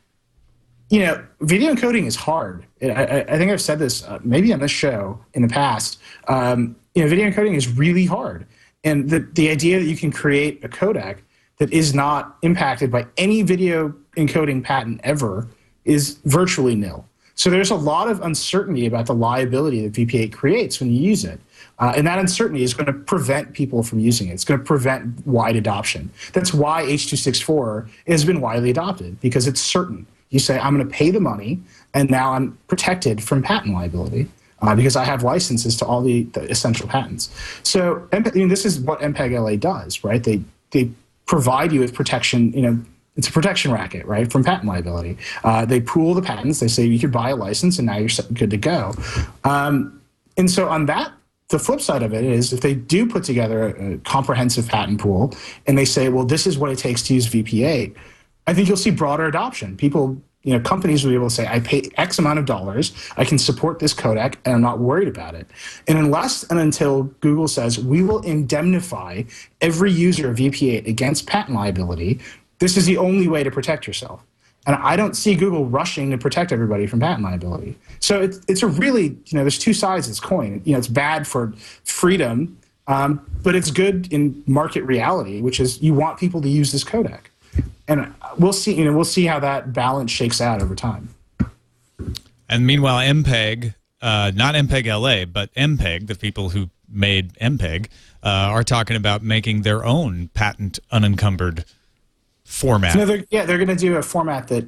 video encoding is hard. I think I've said this maybe on this show in the past. Video encoding is really hard. And the idea that you can create a codec that is not impacted by any video encoding patent ever is virtually nil. So there's a lot of uncertainty about the liability that VP8 creates when you use it. And that uncertainty is going to prevent people from using it. It's going to prevent wide adoption. That's why H.264 has been widely adopted, because it's certain. You say, I'm going to pay the money, and now I'm protected from patent liability because I have licenses to all the essential patents. So this is what MPEG LA does, right? They provide you with protection, it's a protection racket, right, from patent liability. They pool the patents. They say you could buy a license, and now you're good to go. And so on that, the flip side of it is if they do put together a comprehensive patent pool and they say, well, this is what it takes to use VP8, I think you'll see broader adoption. People, companies will be able to say, I pay X amount of dollars, I can support this codec, and I'm not worried about it. And unless and until Google says, we will indemnify every user of VP8 against patent liability, this is the only way to protect yourself. And I don't see Google rushing to protect everybody from patent liability. So it's a really, there's two sides of this coin. It's bad for freedom, but it's good in market reality, which is you want people to use this codec. And we'll see how that balance shakes out over time. And meanwhile, MPEG, not MPEG LA, but MPEG, the people who made MPEG, are talking about making their own patent unencumbered format. No, they're going to do a format that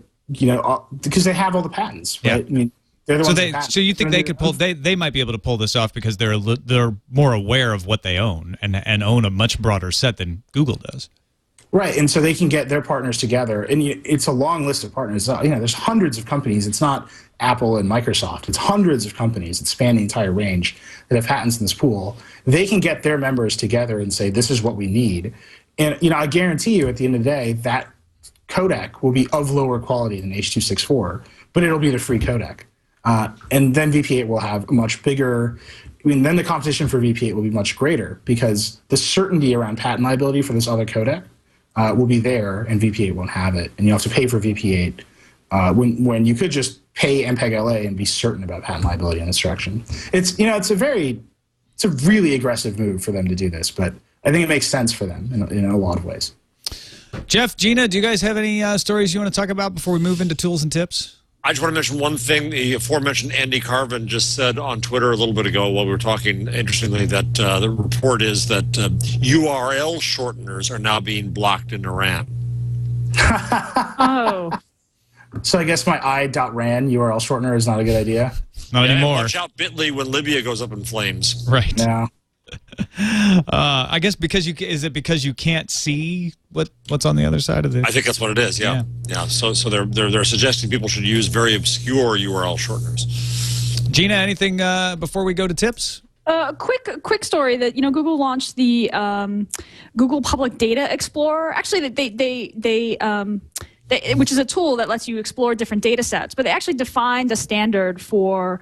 because they have all the patents, right? Yeah. I mean, they're the ones. So you think they could pull? They might be able to pull this off because they're more aware of what they own and own a much broader set than Google does. Right, and so they can get their partners together, and it's a long list of partners. There's hundreds of companies. It's not Apple and Microsoft. It's hundreds of companies that span the entire range that have patents in this pool. They can get their members together and say, this is what we need. And I guarantee you, at the end of the day, that codec will be of lower quality than H.264, but it'll be the free codec. And then VP8 will have a much bigger. Then the competition for VP8 will be much greater because the certainty around patent liability for this other codec will be there, and VP8 won't have it, and you have to pay for VP8 when you could just pay MPEG LA and be certain about patent liability in this direction. It's a really aggressive move for them to do this, but I think it makes sense for them in a lot of ways. Jeff, Gina, do you guys have any stories you want to talk about before we move into tools and tips? I just want to mention one thing. The aforementioned Andy Carvin just said on Twitter a little bit ago while we were talking, interestingly, that the report is that URL shorteners are now being blocked in Iran. Oh. So I guess my i.ran URL shortener is not a good idea? Not anymore. Watch out, Bitly, when Libya goes up in flames. Right. No. I guess because is it because you can't see what's on the other side of the? I think that's what it is. Yeah. So they're suggesting people should use very obscure URL shorteners. Gina, anything before we go to tips? Quick story that Google launched the Google Public Data Explorer. Actually, which is a tool that lets you explore different data sets, but they actually defined a standard for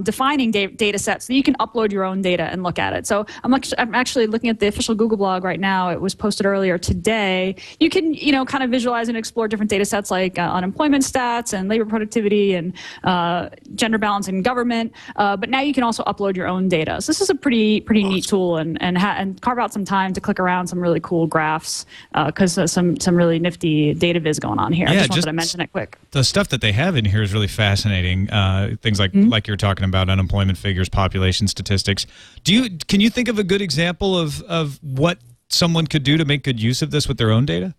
defining data sets so you can upload your own data and look at it. So I'm actually looking at the official Google blog right now. It was posted earlier today. You can, kind of visualize and explore different data sets like unemployment stats and labor productivity and gender balance in government. But now you can also upload your own data. So this is a pretty neat tool and carve out some time to click around some really cool graphs because some really nifty data viz going on here. Yeah, I just wanted to mention it quick. The stuff that they have in here is really fascinating. Things like you're talking about unemployment figures, population statistics. Can you think of a good example of what someone could do to make good use of this with their own data?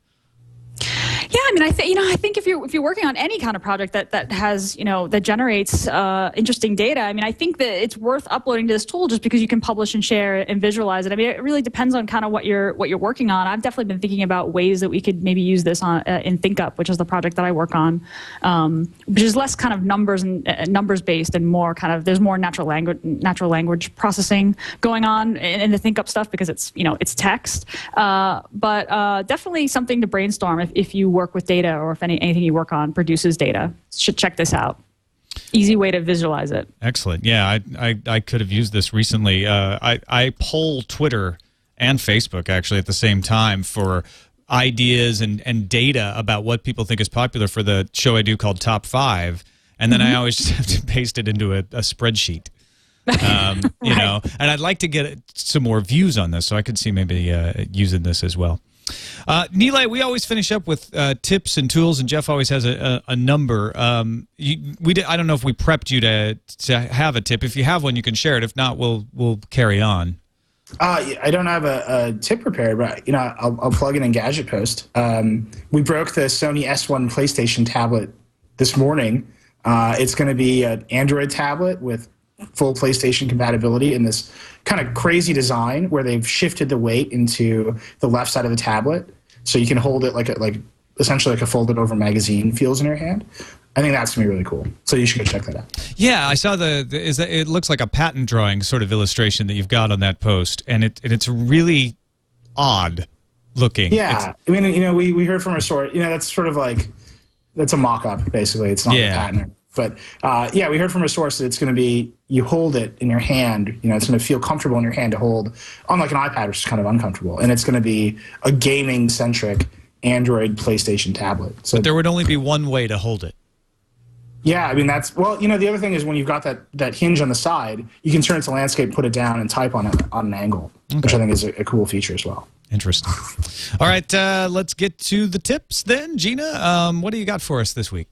Yeah, I mean, I think if you're working on any kind of project that has that generates interesting data, I mean, I think that it's worth uploading to this tool just because you can publish and share and visualize it. I mean, it really depends on kind of what you're working on. I've definitely been thinking about ways that we could maybe use this on in ThinkUp, which is the project that I work on, which is less kind of numbers based and more kind of there's more natural language processing going on in the ThinkUp stuff because it's it's text, but definitely something to brainstorm if you work with data or if anything you work on produces data. Should check this out. Easy way to visualize it. Excellent. Yeah, I could have used this recently. I poll Twitter and Facebook actually at the same time for ideas and data about what people think is popular for the show I do called Top 5, and then I always just have to paste it into a spreadsheet. And I'd like to get some more views on this, so I could see maybe using this as well. Nilay, we always finish up with tips and tools, and Jeff always has a number. I don't know if we prepped you to have a tip. If you have one, you can share it. If not, we'll carry on. I don't have a tip prepared, but I'll plug in Engadget Post. We broke the Sony S1 PlayStation tablet this morning. It's going to be an Android tablet with full PlayStation compatibility in this kind of crazy design where they've shifted the weight into the left side of the tablet, so you can hold it like essentially like a folded over magazine feels in your hand. I think that's gonna be really cool. So you should go check that out. Yeah, I saw it looks like a patent drawing sort of illustration that you've got on that post, and it's really odd looking. Yeah, I mean, we heard from a source. That's sort of like that's a mock-up basically. It's not a patent. But we heard from a source that it's going to be, you hold it in your hand, it's going to feel comfortable in your hand to hold, unlike an iPad, which is kind of uncomfortable. And it's going to be a gaming-centric Android PlayStation tablet. So but there would only be one way to hold it. Yeah, I mean, the other thing is when you've got that hinge on the side, you can turn it to landscape, put it down, and type on it on an angle, which I think is a cool feature as well. Interesting. All right, let's get to the tips then. Gina, what do you got for us this week?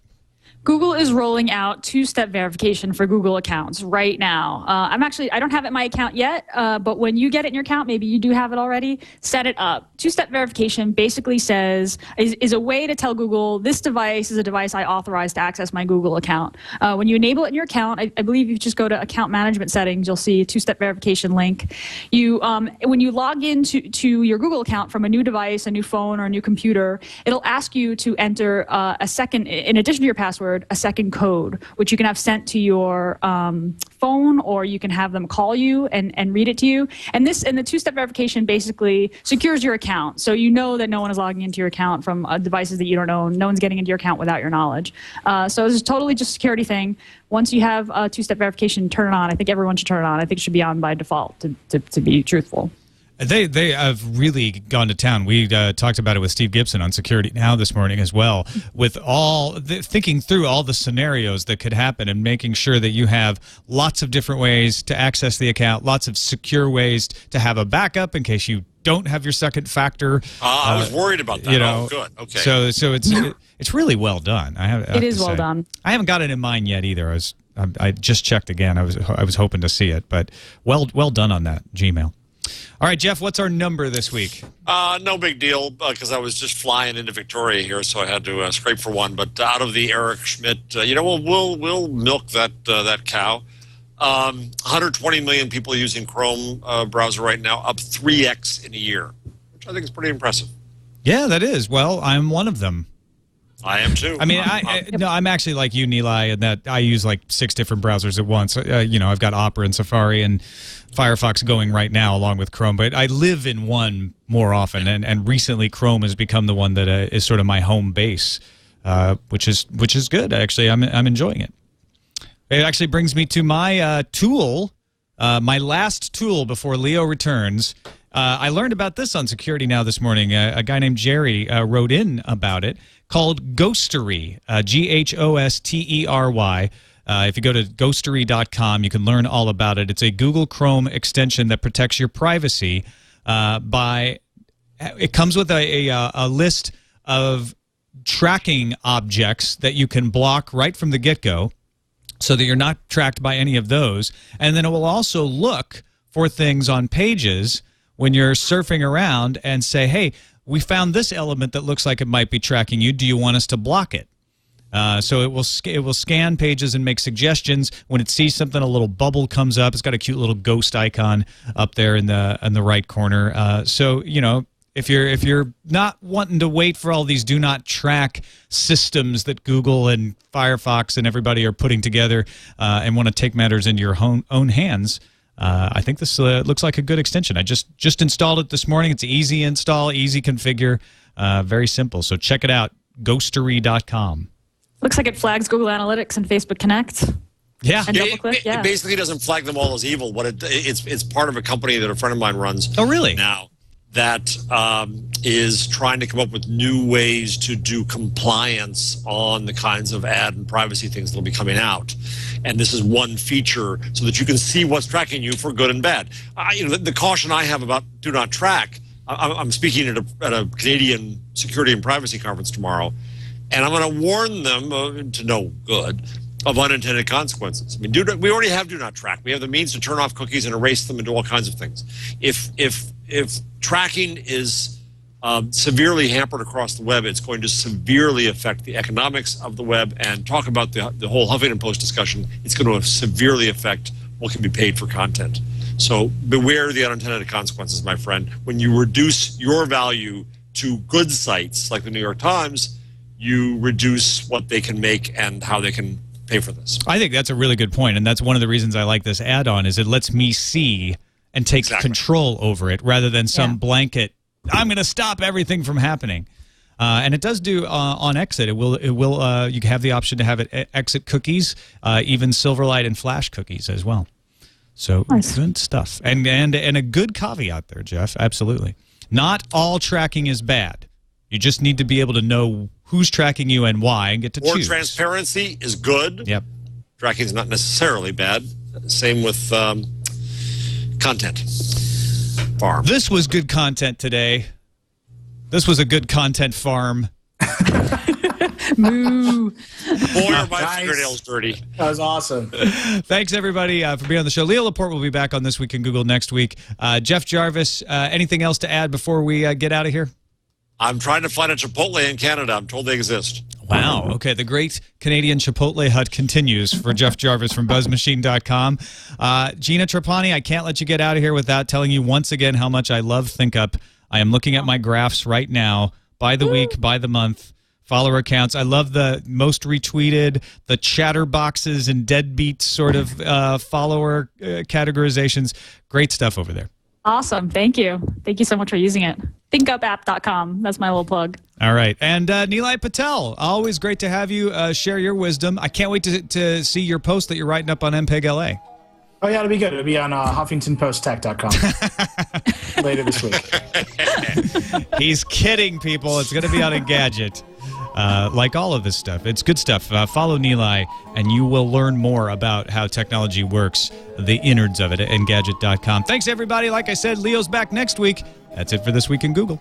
Google is rolling out two-step verification for Google accounts right now. I don't have it in my account yet, but when you get it in your account, maybe you do have it already, set it up. Two-step verification basically is a way to tell Google, this device is a device I authorize to access my Google account. When you enable it in your account, I believe you just go to account management settings, you'll see a two-step verification link. When you log into your Google account from a new device, a new phone, or a new computer, it'll ask you to enter a second, in addition to your password, a second code, which you can have sent to your phone, or you can have them call you and read it to you. And the two-step verification basically secures your account, so you know that no one is logging into your account from devices that you don't own. No one's getting into your account without your knowledge. So this is totally just a security thing. Once you have two-step verification, turn it on. I think everyone should turn it on. I think it should be on by default, to be truthful. They have really gone to town. We talked about it with Steve Gibson on Security Now this morning as well, with thinking through all the scenarios that could happen and making sure that you have lots of different ways to access the account, lots of secure ways to have a backup in case you don't have your second factor. I was worried about that. Oh, good. Okay. So it's really well done. It is well done. I haven't got it in mine yet either. I just checked again. I was hoping to see it, but well done on that, Gmail. All right, Jeff, what's our number this week? No big deal, because I was just flying into Victoria here, so I had to scrape for one. But out of the Eric Schmidt, we'll milk that cow. 120 million people using Chrome browser right now, up 3x in a year, which I think is pretty impressive. Yeah, that is. Well, I'm one of them. I am too. I mean, I'm actually like you, Nilay, in that I use like 6 different browsers at once. I've got Opera and Safari and Firefox going right now along with Chrome, but I live in one more often, and recently Chrome has become the one that is sort of my home base, which is good. Actually, I'm enjoying it. It actually brings me to my tool, my last tool before Leo returns. I learned about this on Security Now this morning. A guy named Jerry wrote in about it, called Ghostery, Ghostery. If you go to ghostery.com, you can learn all about it. It's a Google Chrome extension that protects your privacy it comes with a list of tracking objects that you can block right from the get-go so that you're not tracked by any of those. And then it will also look for things on pages when you're surfing around and say, hey, we found this element that looks like it might be tracking you. Do you want us to block it? So it will scan pages and make suggestions. When it sees something, a little bubble comes up. It's got a cute little ghost icon up there in the right corner. So if you're not wanting to wait for all these do not track systems that Google and Firefox and everybody are putting together and want to take matters into your own hands, I think this looks like a good extension. I just installed it this morning. It's an easy install, easy configure, very simple. So check it out, ghostery.com. Looks like it flags Google Analytics and Facebook Connect. Yeah. And DoubleClick, it basically doesn't flag them all as evil. It's part of a company that a friend of mine runs. Oh, really? Now that is trying to come up with new ways to do compliance on the kinds of ad and privacy things that will be coming out. And this is one feature so that you can see what's tracking you for good and bad. The caution I have about do not track, I'm speaking at a Canadian security and privacy conference tomorrow, and I'm going to warn them to no good of unintended consequences. I mean, we already have do not track. We have the means to turn off cookies and erase them and do all kinds of things. If tracking is severely hampered across the web, it's going to severely affect the economics of the web. And talk about the whole Huffington Post discussion, it's going to severely affect what can be paid for content. So beware the unintended consequences, my friend. When you reduce your value to good sites like the New York Times, you reduce what they can make and how they can pay for this. I think that's a really good point, and that's one of the reasons I like this add-on is it lets me see and take control over it rather than some blanket, I'm going to stop everything from happening. And it does do on exit. It will. You have the option to have it exit cookies, even Silverlight and Flash cookies as well. So nice. Good stuff. And a good caveat there, Jeff. Absolutely. Not all tracking is bad. You just need to be able to know who's tracking you and why and get to choose. More transparency is good. Yep. Tracking is not necessarily bad. Same with content farm. This was good content today. This was a good content farm. Moo. Boy, are my fingernails dirty. That was awesome. Thanks, everybody, for being on the show. Leo Laporte will be back on This Week in Google next week. Jeff Jarvis, anything else to add before we get out of here? I'm trying to find a Chipotle in Canada. I'm told they exist. Wow. Okay. The great Canadian Chipotle hut continues for Jeff Jarvis from BuzzMachine.com. Gina Trapani, I can't let you get out of here without telling you once again how much I love ThinkUp. I am looking at my graphs right now by the week, by the month, follower accounts. I love the most retweeted, the chatterboxes and deadbeat sort of follower categorizations. Great stuff over there. Awesome. Thank you. Thank you so much for using it. ThinkUpApp.com. That's my little plug. All right. And Nilay Patel, always great to have you share your wisdom. I can't wait to see your post that you're writing up on MPEG LA. Oh, yeah, it'll be good. It'll be on HuffingtonPostTech.com later this week. He's kidding, people. It's going to be on Engadget. Like all of this stuff. It's good stuff. Follow Nilay, and you will learn more about how technology works, the innards of it at Engadget.com. Thanks, everybody. Like I said, Leo's back next week. That's it for This Week in Google.